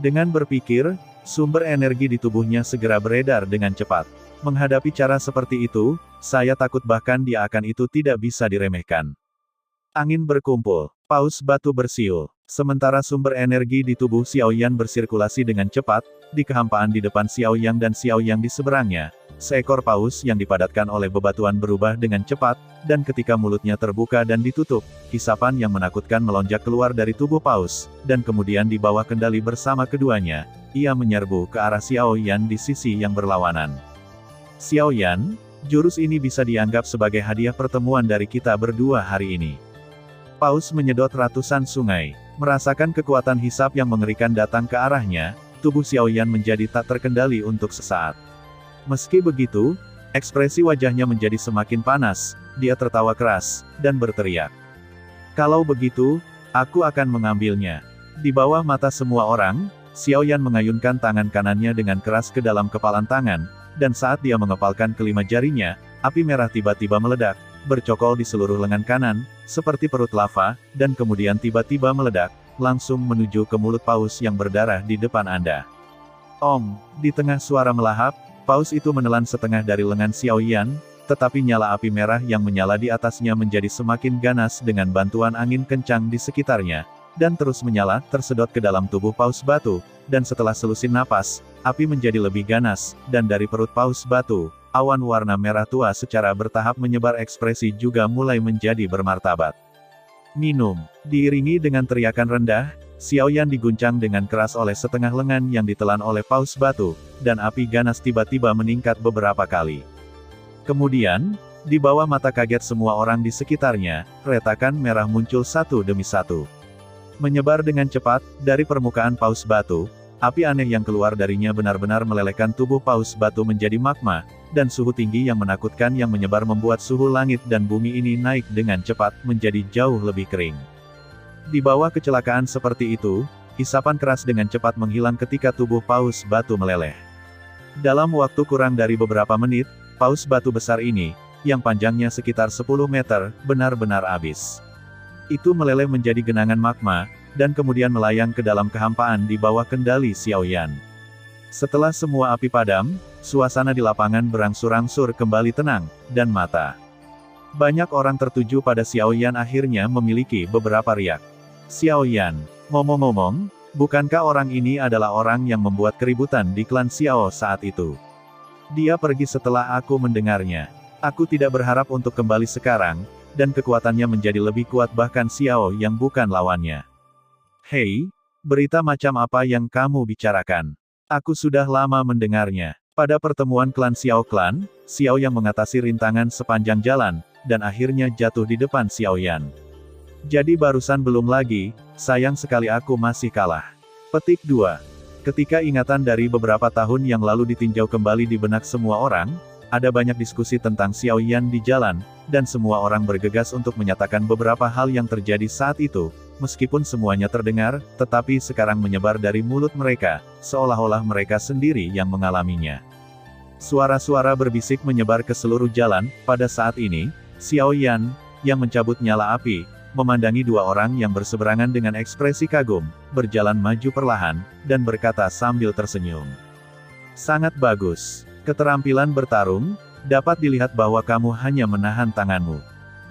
Dengan berpikir, sumber energi di tubuhnya segera beredar dengan cepat. Menghadapi cara seperti itu, saya takut bahkan dia akan itu tidak bisa diremehkan. Angin berkumpul, paus batu bersiul. Sementara sumber energi di tubuh Xiao Yan bersirkulasi dengan cepat, di kehampaan di depan Xiao Yang dan Xiao Yang di seberangnya, seekor paus yang dipadatkan oleh bebatuan berubah dengan cepat, dan ketika mulutnya terbuka dan ditutup, hisapan yang menakutkan melonjak keluar dari tubuh paus, dan kemudian di bawah kendali bersama keduanya, ia menyerbu ke arah Xiao Yan di sisi yang berlawanan. Xiao Yan, jurus ini bisa dianggap sebagai hadiah pertemuan dari kita berdua hari ini. Paus menyedot ratusan sungai. Merasakan kekuatan hisap yang mengerikan datang ke arahnya, tubuh Xiao Yan menjadi tak terkendali untuk sesaat. Meski begitu, ekspresi wajahnya menjadi semakin panas, dia tertawa keras, dan berteriak. Kalau begitu, aku akan mengambilnya. Di bawah mata semua orang, Xiao Yan mengayunkan tangan kanannya dengan keras ke dalam kepalan tangan, dan saat dia mengepalkan kelima jarinya, api merah tiba-tiba meledak, bercokol di seluruh lengan kanan, seperti perut lava, dan kemudian tiba-tiba meledak, langsung menuju ke mulut paus yang berdarah di depan Anda. Om, di tengah suara melahap, paus itu menelan setengah dari lengan Xiao Yan, tetapi nyala api merah yang menyala di atasnya menjadi semakin ganas dengan bantuan angin kencang di sekitarnya, dan terus menyala, tersedot ke dalam tubuh paus batu, dan setelah selusin napas, api menjadi lebih ganas, dan dari perut paus batu, awan warna merah tua secara bertahap menyebar, ekspresi juga mulai menjadi bermartabat. Minum. Diiringi dengan teriakan rendah, Xiao Yan diguncang dengan keras oleh setengah lengan yang ditelan oleh paus batu, dan api ganas tiba-tiba meningkat beberapa kali. Kemudian, di bawah mata kaget semua orang di sekitarnya, retakan merah muncul satu demi satu. Menyebar dengan cepat, dari permukaan paus batu, api aneh yang keluar darinya benar-benar melelehkan tubuh paus batu menjadi magma, dan suhu tinggi yang menakutkan yang menyebar membuat suhu langit dan bumi ini naik dengan cepat, menjadi jauh lebih kering. Di bawah kecelakaan seperti itu, hisapan keras dengan cepat menghilang ketika tubuh paus batu meleleh. Dalam waktu kurang dari beberapa menit, paus batu besar ini, yang panjangnya sekitar 10 meter, benar-benar habis. Itu meleleh menjadi genangan magma, dan kemudian melayang ke dalam kehampaan di bawah kendali Xiao Yan. Setelah semua api padam, suasana di lapangan berangsur-angsur kembali tenang, dan mata. Banyak orang tertuju pada Xiao Yan akhirnya memiliki beberapa riak. Xiao Yan, ngomong-ngomong, bukankah orang ini adalah orang yang membuat keributan di klan Xiao saat itu? Dia pergi setelah aku mendengarnya. Aku tidak berharap untuk kembali sekarang, dan kekuatannya menjadi lebih kuat bahkan Xiao yang bukan lawannya. Hei, berita macam apa yang kamu bicarakan? Aku sudah lama mendengarnya. Pada pertemuan klan Xiao yang mengatasi rintangan sepanjang jalan, dan akhirnya jatuh di depan Xiao Yan. Jadi barusan belum lagi, sayang sekali aku masih kalah. Petik 2. Ketika ingatan dari beberapa tahun yang lalu ditinjau kembali di benak semua orang, ada banyak diskusi tentang Xiao Yan di jalan, dan semua orang bergegas untuk menyatakan beberapa hal yang terjadi saat itu. Meskipun semuanya terdengar, tetapi sekarang menyebar dari mulut mereka, seolah-olah mereka sendiri yang mengalaminya. Suara-suara berbisik menyebar ke seluruh jalan. Pada saat ini, Xiao Yan, yang mencabut nyala api, memandangi dua orang yang berseberangan dengan ekspresi kagum, berjalan maju perlahan, dan berkata sambil tersenyum. Sangat bagus. Keterampilan bertarung, dapat dilihat bahwa kamu hanya menahan tanganmu.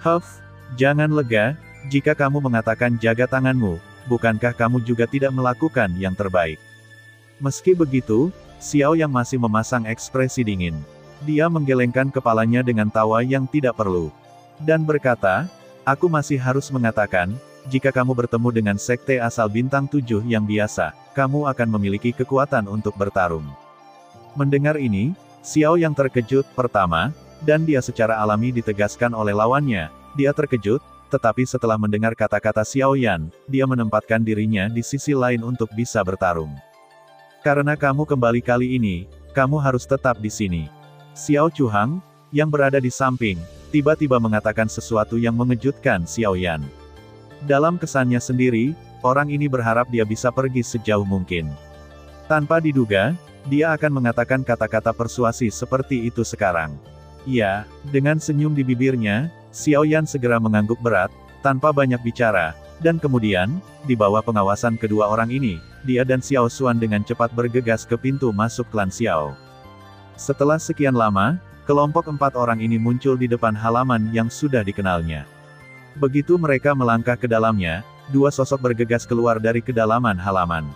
Huff, jangan lega, jika kamu mengatakan jaga tanganmu, bukankah kamu juga tidak melakukan yang terbaik? Meski begitu, Xiao yang masih memasang ekspresi dingin. Dia menggelengkan kepalanya dengan tawa yang tidak perlu. Dan berkata, aku masih harus mengatakan, jika kamu bertemu dengan sekte asal bintang 7 yang biasa, kamu akan memiliki kekuatan untuk bertarung. Mendengar ini, Xiao yang terkejut, pertama, dan dia secara alami ditegaskan oleh lawannya, dia terkejut, tetapi setelah mendengar kata-kata Xiao Yan, dia menempatkan dirinya di sisi lain untuk bisa bertarung. Karena kamu kembali kali ini, kamu harus tetap di sini. Xiao Chuhang, yang berada di samping, tiba-tiba mengatakan sesuatu yang mengejutkan Xiao Yan. Dalam kesannya sendiri, orang ini berharap dia bisa pergi sejauh mungkin. Tanpa diduga, dia akan mengatakan kata-kata persuasi seperti itu sekarang. Ya, dengan senyum di bibirnya, Xiao Yan segera mengangguk berat, tanpa banyak bicara, dan kemudian, di bawah pengawasan kedua orang ini, dia dan Xiao Xuan dengan cepat bergegas ke pintu masuk klan Xiao. Setelah sekian lama, kelompok 4 orang ini muncul di depan halaman yang sudah dikenalnya. Begitu mereka melangkah ke dalamnya, dua sosok bergegas keluar dari kedalaman halaman.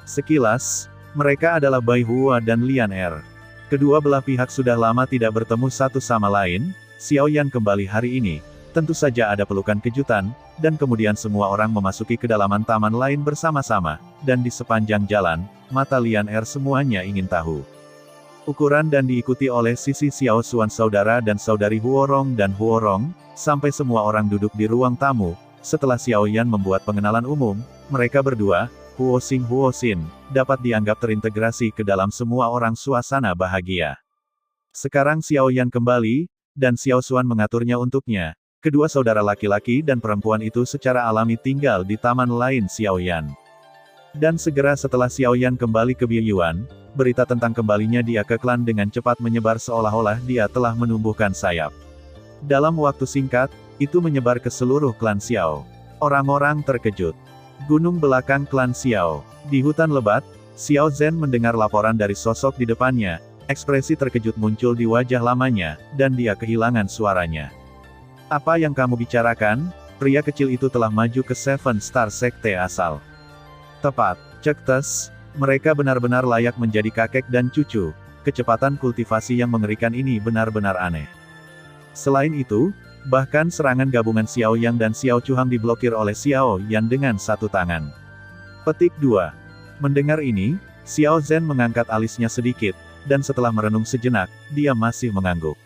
Sekilas, mereka adalah Bai Hua dan Lian Er. Kedua belah pihak sudah lama tidak bertemu satu sama lain. Xiao Yan kembali hari ini. Tentu saja ada pelukan kejutan, dan kemudian semua orang memasuki kedalaman taman lain bersama-sama, dan di sepanjang jalan, mata Lian Er semuanya ingin tahu ukuran dan diikuti oleh sisi Xiao Xuan saudara dan saudari Huorong dan Huorong, sampai semua orang duduk di ruang tamu. Setelah Xiao Yan membuat pengenalan umum, mereka berdua, Huo Xin, dapat dianggap terintegrasi ke dalam semua orang suasana bahagia. Sekarang Xiao Yan kembali, dan Xiao Xuan mengaturnya untuknya. Kedua saudara laki-laki dan perempuan itu secara alami tinggal di taman lain Xiao Yan. Dan segera setelah Xiao Yan kembali ke Biyuan, berita tentang kembalinya dia ke klan dengan cepat menyebar seolah-olah dia telah menumbuhkan sayap. Dalam waktu singkat, itu menyebar ke seluruh klan Xiao. Orang-orang terkejut. Gunung belakang klan Xiao. Di hutan lebat, Xiao Zhen mendengar laporan dari sosok di depannya, ekspresi terkejut muncul di wajah lamanya, dan dia kehilangan suaranya. Apa yang kamu bicarakan? Pria kecil itu telah maju ke Seven Star Sekte asal. Tepat, Cek Tes, mereka benar-benar layak menjadi kakek dan cucu. Kecepatan kultivasi yang mengerikan ini benar-benar aneh. Selain itu, bahkan serangan gabungan Xiao Yang dan Xiao Chuhang diblokir oleh Xiao Yan dengan satu tangan. Petik 2. Mendengar ini, Xiao Zhen mengangkat alisnya sedikit, dan setelah merenung sejenak, dia masih mengangguk.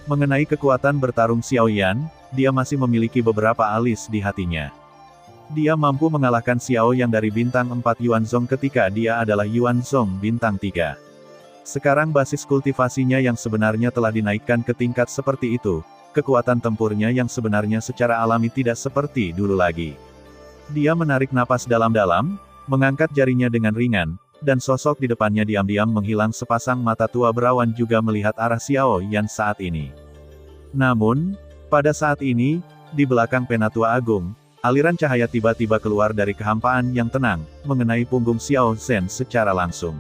Mengenai kekuatan bertarung Xiao Yan, dia masih memiliki beberapa alis di hatinya. Dia mampu mengalahkan Xiao Yang dari bintang 4 Yuanzong ketika dia adalah Yuanzong bintang 3. Sekarang basis kultivasinya yang sebenarnya telah dinaikkan ke tingkat seperti itu, kekuatan tempurnya yang sebenarnya secara alami tidak seperti dulu lagi. Dia menarik napas dalam-dalam, mengangkat jarinya dengan ringan, dan sosok di depannya diam-diam menghilang. Sepasang mata tua berawan juga melihat arah Xiao Yan saat ini. Namun, pada saat ini, di belakang Penatua Agung, aliran cahaya tiba-tiba keluar dari kehampaan yang tenang, mengenai punggung Xiao Zhen secara langsung.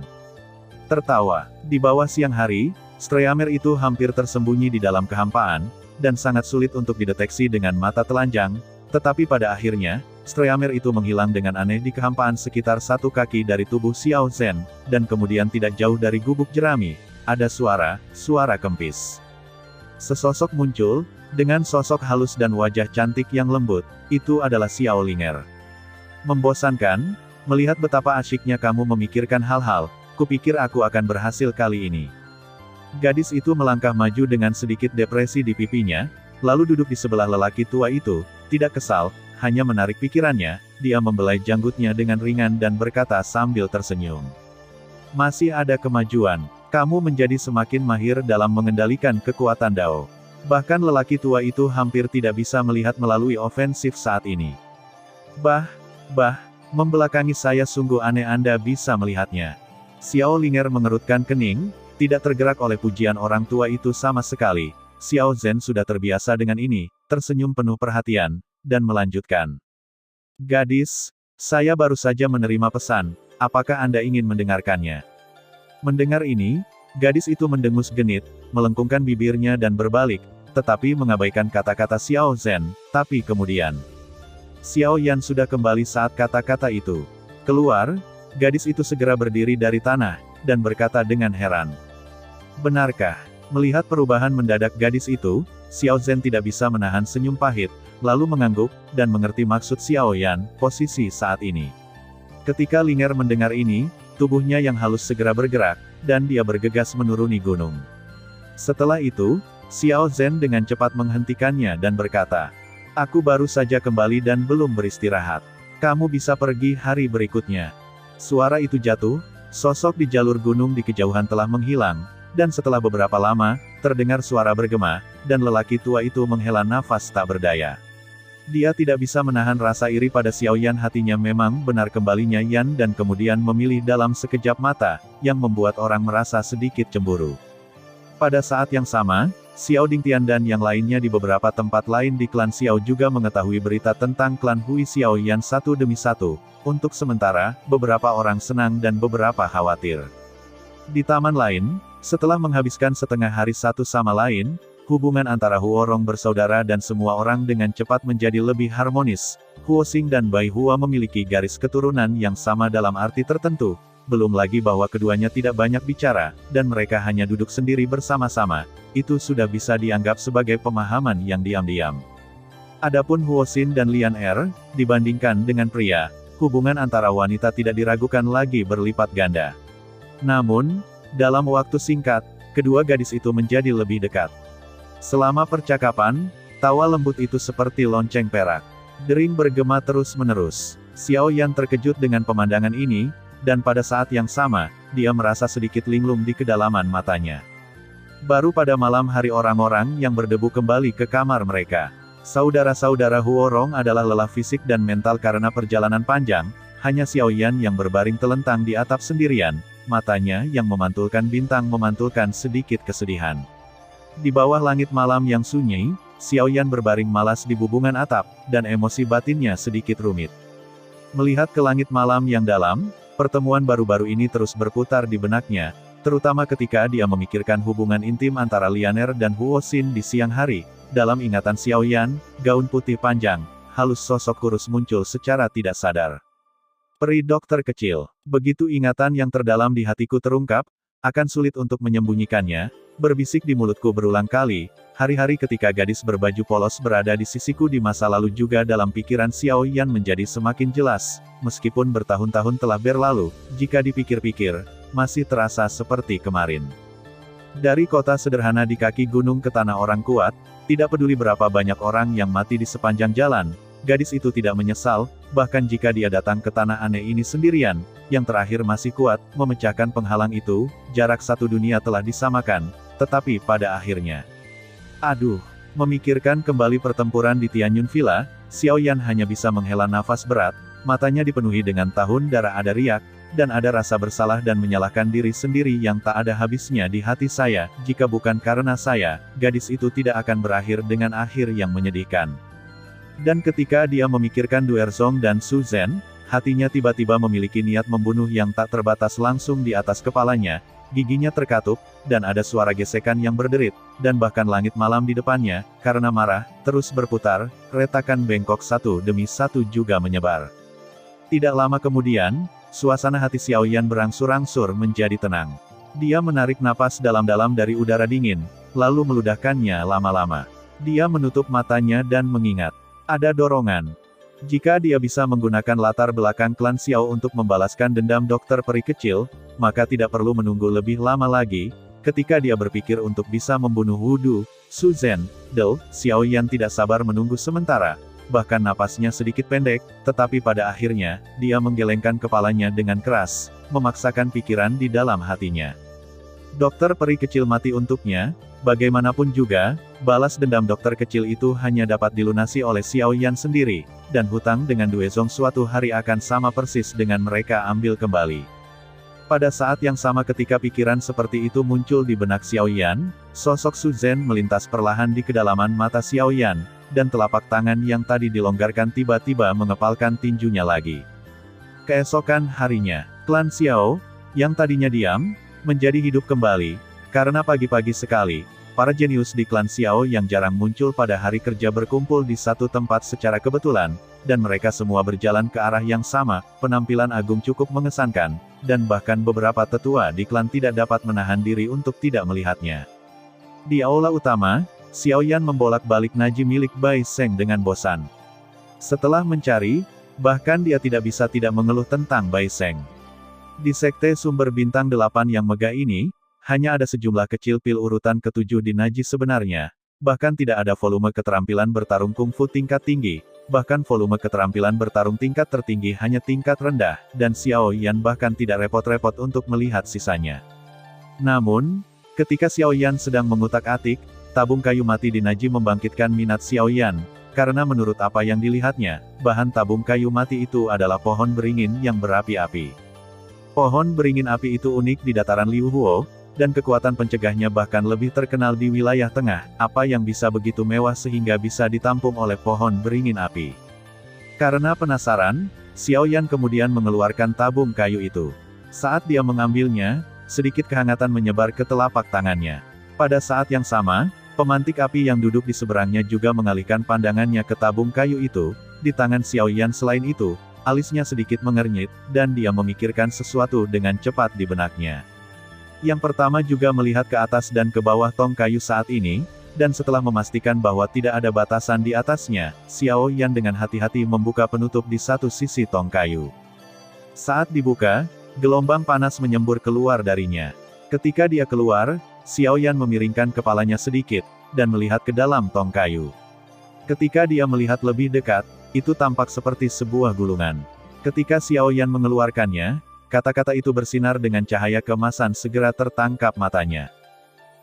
Tertawa, di bawah siang hari, Streamer itu hampir tersembunyi di dalam kehampaan, dan sangat sulit untuk dideteksi dengan mata telanjang, tetapi pada akhirnya, Streamer itu menghilang dengan aneh di kehampaan sekitar 1 kaki dari tubuh Xiao Zhen, dan kemudian tidak jauh dari gubuk jerami, ada suara kempis. Sesosok muncul, dengan sosok halus dan wajah cantik yang lembut, itu adalah Xiao Linger. Membosankan, melihat betapa asyiknya kamu memikirkan hal-hal, kupikir aku akan berhasil kali ini. Gadis itu melangkah maju dengan sedikit depresi di pipinya, lalu duduk di sebelah lelaki tua itu, tidak kesal, hanya menarik pikirannya, dia membelai janggutnya dengan ringan dan berkata sambil tersenyum. Masih ada kemajuan. Kamu menjadi semakin mahir dalam mengendalikan kekuatan Dao. Bahkan lelaki tua itu hampir tidak bisa melihat melalui ofensif saat ini. Membelakangi saya sungguh aneh Anda bisa melihatnya. Xiao Linger mengerutkan kening, tidak tergerak oleh pujian orang tua itu sama sekali. Xiao Zhen sudah terbiasa dengan ini, tersenyum penuh perhatian, dan melanjutkan. Gadis, saya baru saja menerima pesan, apakah Anda ingin mendengarkannya? Mendengar ini, gadis itu mendengus genit, melengkungkan bibirnya dan berbalik, tetapi mengabaikan kata-kata Xiao Zhen, tapi kemudian. Xiao Yan sudah kembali saat kata-kata itu keluar, gadis itu segera berdiri dari tanah, dan berkata dengan heran. Benarkah? Melihat perubahan mendadak gadis itu, Xiao Zhen tidak bisa menahan senyum pahit, lalu mengangguk, dan mengerti maksud Xiao Yan, posisi saat ini. Ketika Linger mendengar ini, tubuhnya yang halus segera bergerak, dan dia bergegas menuruni gunung. Setelah itu, Xiao Zhen dengan cepat menghentikannya dan berkata, aku baru saja kembali dan belum beristirahat. Kamu bisa pergi hari berikutnya. Suara itu jatuh, sosok di jalur gunung di kejauhan telah menghilang, dan setelah beberapa lama, terdengar suara bergema, dan lelaki tua itu menghela nafas tak berdaya. Dia tidak bisa menahan rasa iri pada Xiao Yan, hatinya memang benar kembalinya Yan dan kemudian memilih dalam sekejap mata, yang membuat orang merasa sedikit cemburu. Pada saat yang sama, Xiao Dingtian dan yang lainnya di beberapa tempat lain di klan Xiao juga mengetahui berita tentang klan Hui Xiao Yan satu demi satu. Untuk sementara, beberapa orang senang dan beberapa khawatir. Di taman lain, setelah menghabiskan setengah hari satu sama lain, hubungan antara Huorong bersaudara dan semua orang dengan cepat menjadi lebih harmonis. Huo Xing dan Bai Hua memiliki garis keturunan yang sama dalam arti tertentu, belum lagi bahwa keduanya tidak banyak bicara, dan mereka hanya duduk sendiri bersama-sama, itu sudah bisa dianggap sebagai pemahaman yang diam-diam. Adapun Huo Xin dan Lian Er, dibandingkan dengan pria, hubungan antara wanita tidak diragukan lagi berlipat ganda. Namun, dalam waktu singkat, kedua gadis itu menjadi lebih dekat. Selama percakapan, tawa lembut itu seperti lonceng perak. Dering bergema terus-menerus. Xiao Yan terkejut dengan pemandangan ini, dan pada saat yang sama, dia merasa sedikit linglung di kedalaman matanya. Baru pada malam hari orang-orang yang berdebu kembali ke kamar mereka. Saudara-saudara Huorong adalah lelah fisik dan mental karena perjalanan panjang, hanya Xiao Yan yang berbaring telentang di atap sendirian, matanya yang memantulkan bintang memantulkan sedikit kesedihan. Di bawah langit malam yang sunyi, Xiao Yan berbaring malas di bubungan atap, dan emosi batinnya sedikit rumit. Melihat ke langit malam yang dalam, pertemuan baru-baru ini terus berputar di benaknya, terutama ketika dia memikirkan hubungan intim antara Lianer dan Huo Xin di siang hari. Dalam ingatan Xiao Yan, gaun putih panjang, halus sosok kurus muncul secara tidak sadar. Peri dokter kecil. Begitu ingatan yang terdalam di hatiku terungkap, akan sulit untuk menyembunyikannya, berbisik di mulutku berulang kali, hari-hari ketika gadis berbaju polos berada di sisiku di masa lalu juga dalam pikiran Xiao Yan menjadi semakin jelas, meskipun bertahun-tahun telah berlalu, jika dipikir-pikir, masih terasa seperti kemarin. Dari kota sederhana di kaki gunung ke tanah orang kuat, tidak peduli berapa banyak orang yang mati di sepanjang jalan, gadis itu tidak menyesal, bahkan jika dia datang ke tanah aneh ini sendirian, yang terakhir masih kuat, memecahkan penghalang itu, jarak satu dunia telah disamakan, tetapi pada akhirnya. Aduh, memikirkan kembali pertempuran di Tianyun Villa, Xiao Yan hanya bisa menghela nafas berat, matanya dipenuhi dengan tahun darah ada riak, dan ada rasa bersalah dan menyalahkan diri sendiri yang tak ada habisnya di hati saya, jika bukan karena saya, gadis itu tidak akan berakhir dengan akhir yang menyedihkan. Dan ketika dia memikirkan Duerzong dan Su Zhen, hatinya tiba-tiba memiliki niat membunuh yang tak terbatas langsung di atas kepalanya, giginya terkatup, dan ada suara gesekan yang berderit, dan bahkan langit malam di depannya, karena marah, terus berputar, retakan bengkok satu demi satu juga menyebar. Tidak lama kemudian, suasana hati Xiao Yan berangsur-angsur menjadi tenang. Dia menarik napas dalam-dalam dari udara dingin, lalu meludahkannya lama-lama. Dia menutup matanya dan mengingat. Ada dorongan. Jika dia bisa menggunakan latar belakang klan Xiao untuk membalaskan dendam dokter peri kecil, maka tidak perlu menunggu lebih lama lagi. Ketika dia berpikir untuk bisa membunuh Wu Du, Su Zhen, Xiao Yan tidak sabar menunggu sementara. bahkan napasnya sedikit pendek, tetapi pada akhirnya, dia menggelengkan kepalanya dengan keras, memaksakan pikiran di dalam hatinya. Dokter peri kecil mati untuknya, bagaimanapun juga, balas dendam dokter kecil itu hanya dapat dilunasi oleh Xiao Yan sendiri, dan hutang dengan Duezong suatu hari akan sama persis dengan mereka ambil kembali. Pada saat yang sama ketika pikiran seperti itu muncul di benak Xiao Yan, sosok Su Zhen melintas perlahan di kedalaman mata Xiao Yan, dan telapak tangan yang tadi dilonggarkan tiba-tiba mengepalkan tinjunya lagi. Keesokan harinya, klan Xiao, yang tadinya diam, menjadi hidup kembali, karena pagi-pagi sekali, para jenius di klan Xiao yang jarang muncul pada hari kerja berkumpul di satu tempat secara kebetulan, dan mereka semua berjalan ke arah yang sama, penampilan agung cukup mengesankan, dan bahkan beberapa tetua di klan tidak dapat menahan diri untuk tidak melihatnya. Di aula utama, Xiao Yan membolak-balik Naji milik Bai Seng dengan bosan. Setelah mencari, bahkan dia tidak bisa tidak mengeluh tentang Bai Seng. Di sekte sumber bintang 8 yang megah ini, hanya ada sejumlah kecil pil urutan ketujuh di Naji sebenarnya, bahkan tidak ada volume keterampilan bertarung kungfu tingkat tinggi, bahkan volume keterampilan bertarung tingkat tertinggi hanya tingkat rendah, dan Xiao Yan bahkan tidak repot-repot untuk melihat sisanya. Namun, ketika Xiao Yan sedang mengutak-atik, tabung kayu mati di Naji membangkitkan minat Xiao Yan, karena menurut apa yang dilihatnya, bahan tabung kayu mati itu adalah pohon beringin yang berapi-api. Pohon beringin api itu unik di dataran Liu Huo, dan kekuatan pencegahnya bahkan lebih terkenal di wilayah tengah, apa yang bisa begitu mewah sehingga bisa ditampung oleh pohon beringin api. Karena penasaran, Xiao Yan kemudian mengeluarkan tabung kayu itu. Saat dia mengambilnya, sedikit kehangatan menyebar ke telapak tangannya. Pada saat yang sama, pemantik api yang duduk di seberangnya juga mengalihkan pandangannya ke tabung kayu itu. Di tangan Xiao Yan selain itu, alisnya sedikit mengernyit, dan dia memikirkan sesuatu dengan cepat di benaknya. Yang pertama juga melihat ke atas dan ke bawah tong kayu saat ini, dan setelah memastikan bahwa tidak ada batasan di atasnya, Xiao Yan dengan hati-hati membuka penutup di satu sisi tong kayu. Saat dibuka, gelombang panas menyembur keluar darinya. Ketika dia keluar, Xiao Yan memiringkan kepalanya sedikit, dan melihat ke dalam tong kayu. Ketika dia melihat lebih dekat, itu tampak seperti sebuah gulungan. Ketika Xiao Yan mengeluarkannya, kata-kata itu bersinar dengan cahaya keemasan segera tertangkap matanya.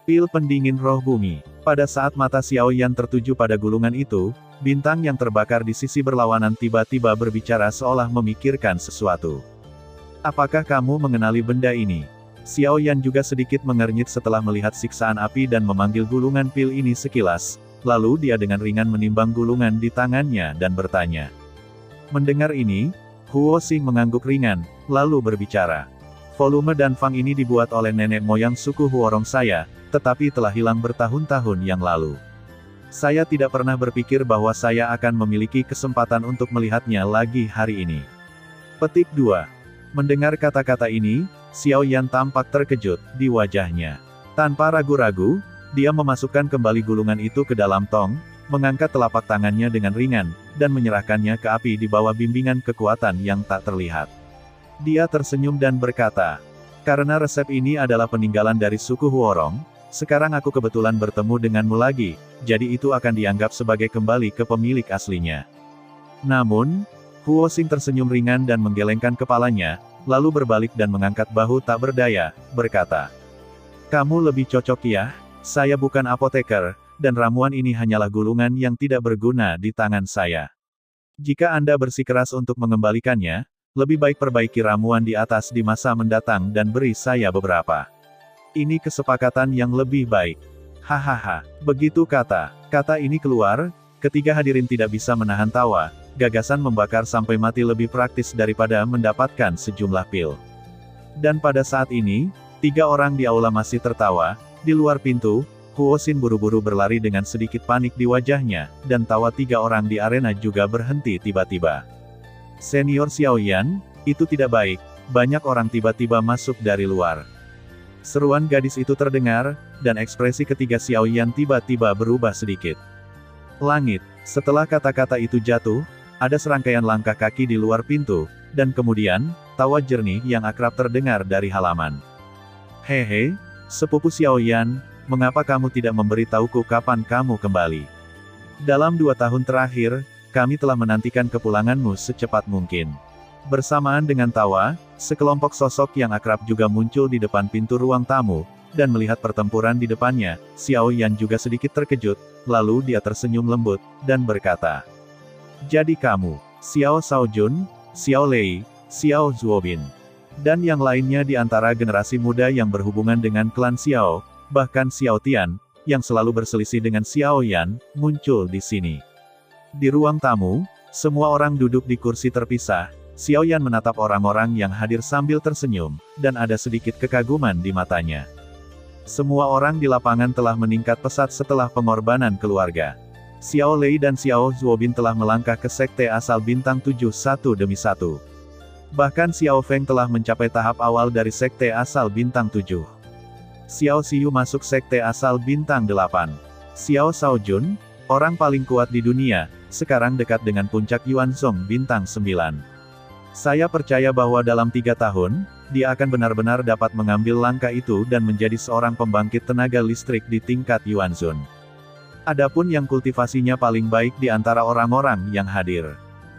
Pil pendingin roh bumi. Pada saat mata Xiao Yan tertuju pada gulungan itu, bintang yang terbakar di sisi berlawanan tiba-tiba berbicara seolah memikirkan sesuatu. Apakah kamu mengenali benda ini? Xiao Yan juga sedikit mengernyit setelah melihat siksaan api dan memanggil gulungan pil ini sekilas. Lalu dia dengan ringan menimbang gulungan di tangannya dan bertanya. Mendengar ini, Huo Xing mengangguk ringan, lalu berbicara. Volume dan fang ini dibuat oleh nenek moyang suku Huorong saya, tetapi telah hilang bertahun-tahun yang lalu. Saya tidak pernah berpikir bahwa saya akan memiliki kesempatan untuk melihatnya lagi hari ini. Petik 2. Mendengar kata-kata ini, Xiao Yan tampak terkejut di wajahnya. Tanpa ragu-ragu, dia memasukkan kembali gulungan itu ke dalam tong, mengangkat telapak tangannya dengan ringan, dan menyerahkannya ke api di bawah bimbingan kekuatan yang tak terlihat. Dia tersenyum dan berkata, karena resep ini adalah peninggalan dari suku Huorong, sekarang aku kebetulan bertemu denganmu lagi, jadi itu akan dianggap sebagai kembali ke pemilik aslinya. Namun, Huo Xing tersenyum ringan dan menggelengkan kepalanya, lalu berbalik dan mengangkat bahu tak berdaya, berkata, kamu lebih cocok ya? Saya bukan apoteker, dan ramuan ini hanyalah gulungan yang tidak berguna di tangan saya. Jika Anda bersikeras untuk mengembalikannya, lebih baik perbaiki ramuan di atas di masa mendatang dan beri saya beberapa. Ini kesepakatan yang lebih baik. Hahaha. Begitu kata ini keluar, ketiga hadirin tidak bisa menahan tawa, gagasan membakar sampai mati lebih praktis daripada mendapatkan sejumlah pil. Dan pada saat ini, 3 orang di aula masih tertawa. Di luar pintu, Huo Xin buru-buru berlari dengan sedikit panik di wajahnya, dan tawa 3 orang di arena juga berhenti tiba-tiba. Senior Xiao Yan, itu tidak baik, banyak orang tiba-tiba masuk dari luar. Seruan gadis itu terdengar, dan ekspresi ketiga Xiao Yan tiba-tiba berubah sedikit. Langit, setelah kata-kata itu jatuh, ada serangkaian langkah kaki di luar pintu, dan kemudian, tawa jernih yang akrab terdengar dari halaman. Hehe, sepupu Xiao Yan, mengapa kamu tidak memberitahuku kapan kamu kembali? Dalam 2 tahun terakhir, kami telah menantikan kepulanganmu secepat mungkin. Bersamaan dengan tawa, sekelompok sosok yang akrab juga muncul di depan pintu ruang tamu, dan melihat pertempuran di depannya, Xiao Yan juga sedikit terkejut, lalu dia tersenyum lembut, dan berkata, "Jadi kamu, Xiao Shaojun, Xiao Lei, Xiao Zuobin, dan yang lainnya di antara generasi muda yang berhubungan dengan klan Xiao, bahkan Xiao Tian, yang selalu berselisih dengan Xiao Yan, muncul di sini." Di ruang tamu, semua orang duduk di kursi terpisah. Xiao Yan menatap orang-orang yang hadir sambil tersenyum, dan ada sedikit kekaguman di matanya. Semua orang di lapangan telah meningkat pesat setelah pengorbanan keluarga. Xiao Lei dan Xiao Zuobin telah melangkah ke sekte asal bintang 7 satu demi satu. Bahkan Xiao Feng telah mencapai tahap awal dari sekte asal bintang 7. Xiao Xiu masuk sekte asal bintang 8. Xiao Shaojun, orang paling kuat di dunia, sekarang dekat dengan puncak Yuanzong bintang 9. Saya percaya bahwa dalam 3 tahun, dia akan benar-benar dapat mengambil langkah itu dan menjadi seorang pembangkit tenaga listrik di tingkat Yuanzun. Adapun yang kultivasinya paling baik di antara orang-orang yang hadir.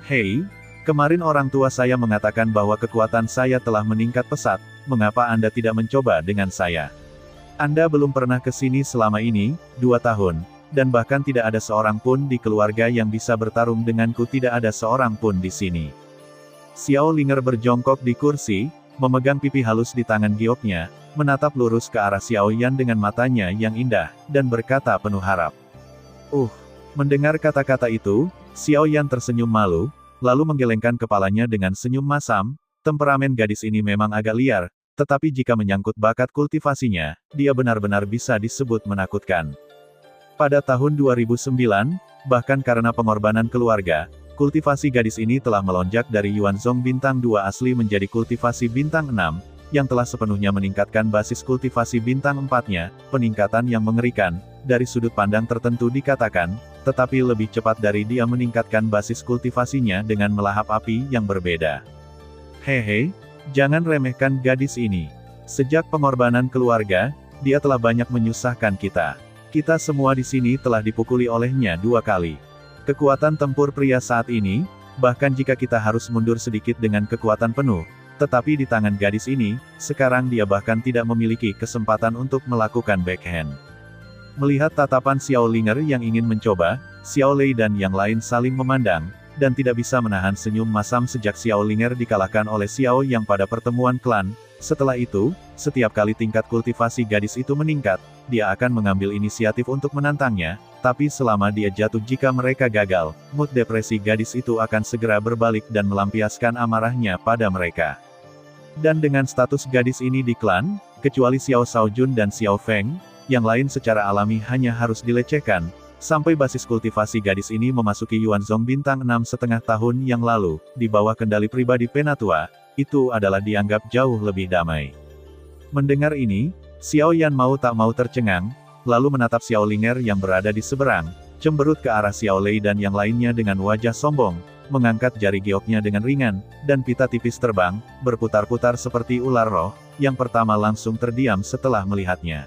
Hei, kemarin orang tua saya mengatakan bahwa kekuatan saya telah meningkat pesat, mengapa Anda tidak mencoba dengan saya? Anda belum pernah ke sini selama ini, 2 tahun, dan bahkan tidak ada seorang pun di keluarga yang bisa bertarung denganku, tidak ada seorang pun di sini. Xiao Linger berjongkok di kursi, memegang pipi halus di tangan gioknya, menatap lurus ke arah Xiao Yan dengan matanya yang indah, dan berkata penuh harap. Mendengar kata-kata itu, Xiao Yan tersenyum malu, lalu menggelengkan kepalanya dengan senyum masam. Temperamen gadis ini memang agak liar, tetapi jika menyangkut bakat kultivasinya, dia benar-benar bisa disebut menakutkan. Pada tahun 2009, bahkan karena pengorbanan keluarga, kultivasi gadis ini telah melonjak dari Yuanzong bintang 2 asli menjadi kultivasi bintang 6, yang telah sepenuhnya meningkatkan basis kultivasi bintang 4-nya, peningkatan yang mengerikan, dari sudut pandang tertentu dikatakan, tetapi lebih cepat dari dia meningkatkan basis kultivasinya dengan melahap api yang berbeda. Hehe, jangan remehkan gadis ini. Sejak pengorbanan keluarga, dia telah banyak menyusahkan kita. Kita semua di sini telah dipukuli olehnya 2 kali. Kekuatan tempur pria saat ini, bahkan jika kita harus mundur sedikit dengan kekuatan penuh, tetapi di tangan gadis ini, sekarang dia bahkan tidak memiliki kesempatan untuk melakukan backhand. Melihat tatapan Xiao Linger yang ingin mencoba, Xiao Lei dan yang lain saling memandang, dan tidak bisa menahan senyum masam sejak Xiao Linger dikalahkan oleh Xiao yang pada pertemuan klan. Setelah itu, setiap kali tingkat kultivasi gadis itu meningkat, dia akan mengambil inisiatif untuk menantangnya, tapi selama dia jatuh jika mereka gagal, mood depresi gadis itu akan segera berbalik dan melampiaskan amarahnya pada mereka. Dan dengan status gadis ini di klan, kecuali Xiao Shaojun dan Xiao Feng, yang lain secara alami hanya harus dilecehkan, sampai basis kultivasi gadis ini memasuki Yuanzong bintang 6,5 tahun yang lalu, di bawah kendali pribadi Penatua, itu adalah dianggap jauh lebih damai. Mendengar ini, Xiao Yan mau tak mau tercengang, lalu menatap Xiao Linger yang berada di seberang, cemberut ke arah Xiao Lei dan yang lainnya dengan wajah sombong, mengangkat jari gioknya dengan ringan, dan pita tipis terbang, berputar-putar seperti ular roh, yang pertama langsung terdiam setelah melihatnya.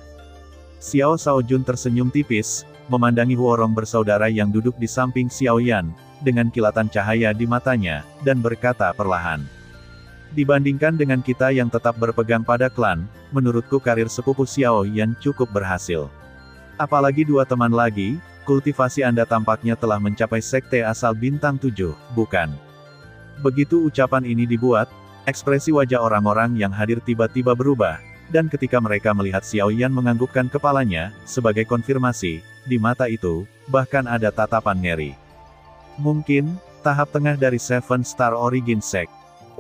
Xiao Shaojun tersenyum tipis, memandangi Huorong bersaudara yang duduk di samping Xiao Yan, dengan kilatan cahaya di matanya, dan berkata perlahan. Dibandingkan dengan kita yang tetap berpegang pada klan, menurutku karir sepupu Xiao Yan cukup berhasil. Apalagi 2 teman lagi, kultivasi Anda tampaknya telah mencapai sekte asal bintang 7, bukan? Begitu ucapan ini dibuat, ekspresi wajah orang-orang yang hadir tiba-tiba berubah, dan ketika mereka melihat Xiao Yan menganggukkan kepalanya, sebagai konfirmasi, di mata itu, bahkan ada tatapan ngeri. Mungkin, tahap tengah dari Seven Star Origin Sect.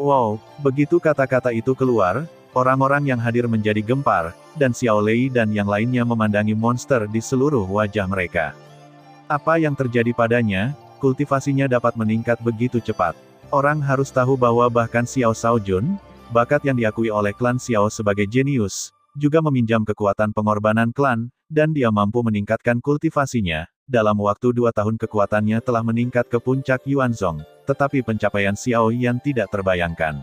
Wow, begitu kata-kata itu keluar, orang-orang yang hadir menjadi gempar, dan Xiao Lei dan yang lainnya memandangi monster di seluruh wajah mereka. Apa yang terjadi padanya, kultivasinya dapat meningkat begitu cepat. Orang harus tahu bahwa bahkan Xiao Shaojun, bakat yang diakui oleh klan Xiao sebagai jenius, juga meminjam kekuatan pengorbanan klan, dan dia mampu meningkatkan kultivasinya. Dalam waktu 2 tahun kekuatannya telah meningkat ke puncak Yuanzong, tetapi pencapaian Xiao Yan tidak terbayangkan.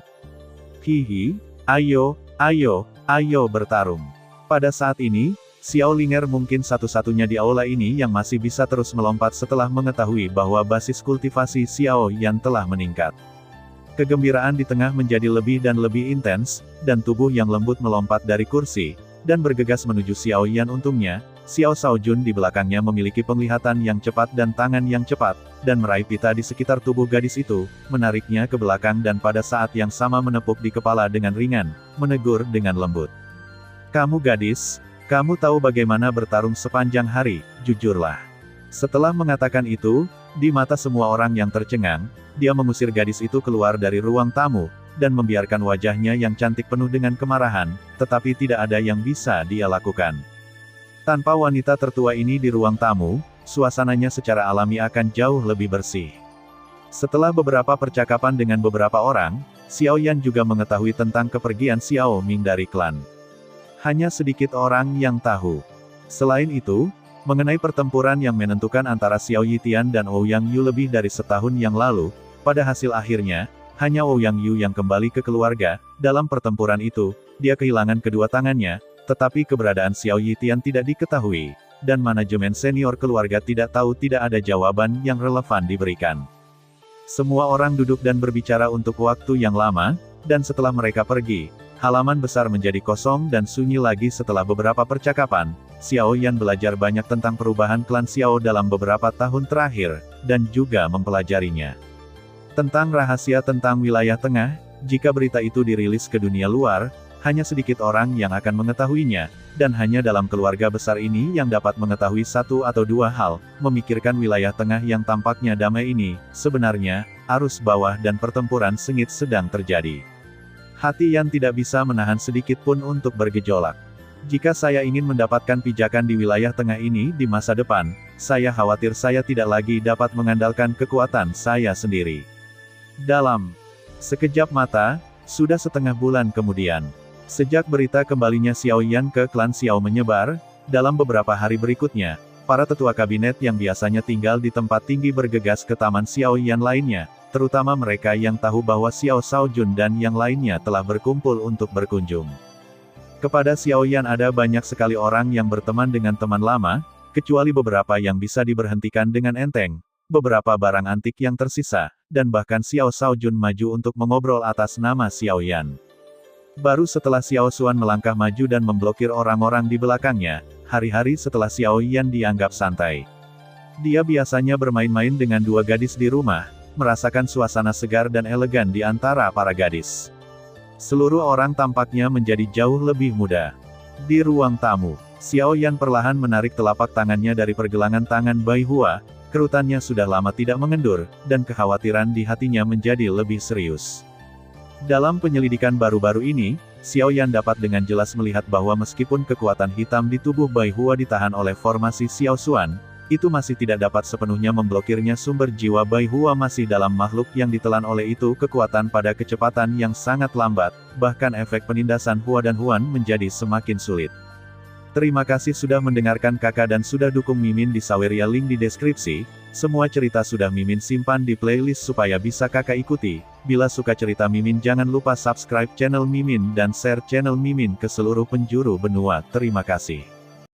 Hihi, ayo bertarung. Pada saat ini, Xiao Linger mungkin satu-satunya di aula ini yang masih bisa terus melompat setelah mengetahui bahwa basis kultivasi Xiao Yan telah meningkat. Kegembiraan di tengah menjadi lebih dan lebih intens, dan tubuh yang lembut melompat dari kursi, dan bergegas menuju Xiao Yan. Untungnya, Xiao Shaojun di belakangnya memiliki penglihatan yang cepat dan tangan yang cepat, dan meraih pita di sekitar tubuh gadis itu, menariknya ke belakang dan pada saat yang sama menepuk di kepala dengan ringan, menegur dengan lembut. "Kamu gadis, kamu tahu bagaimana bertarung sepanjang hari, jujurlah." Setelah mengatakan itu, di mata semua orang yang tercengang, dia mengusir gadis itu keluar dari ruang tamu, dan membiarkan wajahnya yang cantik penuh dengan kemarahan, tetapi tidak ada yang bisa dia lakukan. Tanpa wanita tertua ini di ruang tamu, suasananya secara alami akan jauh lebih bersih. Setelah beberapa percakapan dengan beberapa orang, Xiao Yan juga mengetahui tentang kepergian Xiao Ming dari klan. Hanya sedikit orang yang tahu. Selain itu, mengenai pertempuran yang menentukan antara Xiao Yitian dan Ouyang Yu lebih dari setahun yang lalu, pada hasil akhirnya, hanya Ouyang Yu yang kembali ke keluarga. Dalam pertempuran itu, dia kehilangan kedua tangannya, tetapi keberadaan Xiao Yitian tidak diketahui, dan manajemen senior keluarga tidak tahu. Tidak ada jawaban yang relevan diberikan. Semua orang duduk dan berbicara untuk waktu yang lama, dan setelah mereka pergi, halaman besar menjadi kosong dan sunyi lagi. Setelah beberapa percakapan, Xiao Yan belajar banyak tentang perubahan klan Xiao dalam beberapa tahun terakhir, dan juga mempelajarinya. Tentang rahasia tentang wilayah tengah, jika berita itu dirilis ke dunia luar, hanya sedikit orang yang akan mengetahuinya, dan hanya dalam keluarga besar ini yang dapat mengetahui satu atau dua hal. Memikirkan wilayah tengah yang tampaknya damai ini, sebenarnya, arus bawah dan pertempuran sengit sedang terjadi. Hati Yan tidak bisa menahan sedikit pun untuk bergejolak. Jika saya ingin mendapatkan pijakan di wilayah tengah ini di masa depan, saya khawatir saya tidak lagi dapat mengandalkan kekuatan saya sendiri. Dalam sekejap mata, sudah setengah bulan kemudian, sejak berita kembalinya Xiao Yan ke klan Xiao menyebar, dalam beberapa hari berikutnya, para tetua kabinet yang biasanya tinggal di tempat tinggi bergegas ke taman Xiao Yan lainnya, terutama mereka yang tahu bahwa Xiao Shaojun dan yang lainnya telah berkumpul untuk berkunjung. Kepada Xiao Yan ada banyak sekali orang yang berteman dengan teman lama, kecuali beberapa yang bisa diberhentikan dengan enteng, beberapa barang antik yang tersisa, dan bahkan Xiao Shaojun maju untuk mengobrol atas nama Xiao Yan. Baru setelah Xiao Xuan melangkah maju dan memblokir orang-orang di belakangnya, hari-hari setelah Xiao Yan dianggap santai. Dia biasanya bermain-main dengan dua gadis di rumah, merasakan suasana segar dan elegan di antara para gadis. Seluruh orang tampaknya menjadi jauh lebih muda. Di ruang tamu, Xiao Yan perlahan menarik telapak tangannya dari pergelangan tangan Bai Hua, kerutannya sudah lama tidak mengendur, dan kekhawatiran di hatinya menjadi lebih serius. Dalam penyelidikan baru-baru ini, Xiao Yan dapat dengan jelas melihat bahwa meskipun kekuatan hitam di tubuh Bai Hua ditahan oleh formasi Xiao Xuan, itu masih tidak dapat sepenuhnya memblokirnya. Sumber jiwa Bai Hua masih dalam makhluk yang ditelan oleh itu kekuatan pada kecepatan yang sangat lambat, bahkan efek penindasan Hua dan Huan menjadi semakin sulit. Terima kasih sudah mendengarkan kakak dan sudah dukung Mimin di Saweria, link di deskripsi. Semua cerita sudah Mimin simpan di playlist supaya bisa kakak ikuti. Bila suka cerita Mimin jangan lupa subscribe channel Mimin dan share channel Mimin ke seluruh penjuru benua. Terima kasih.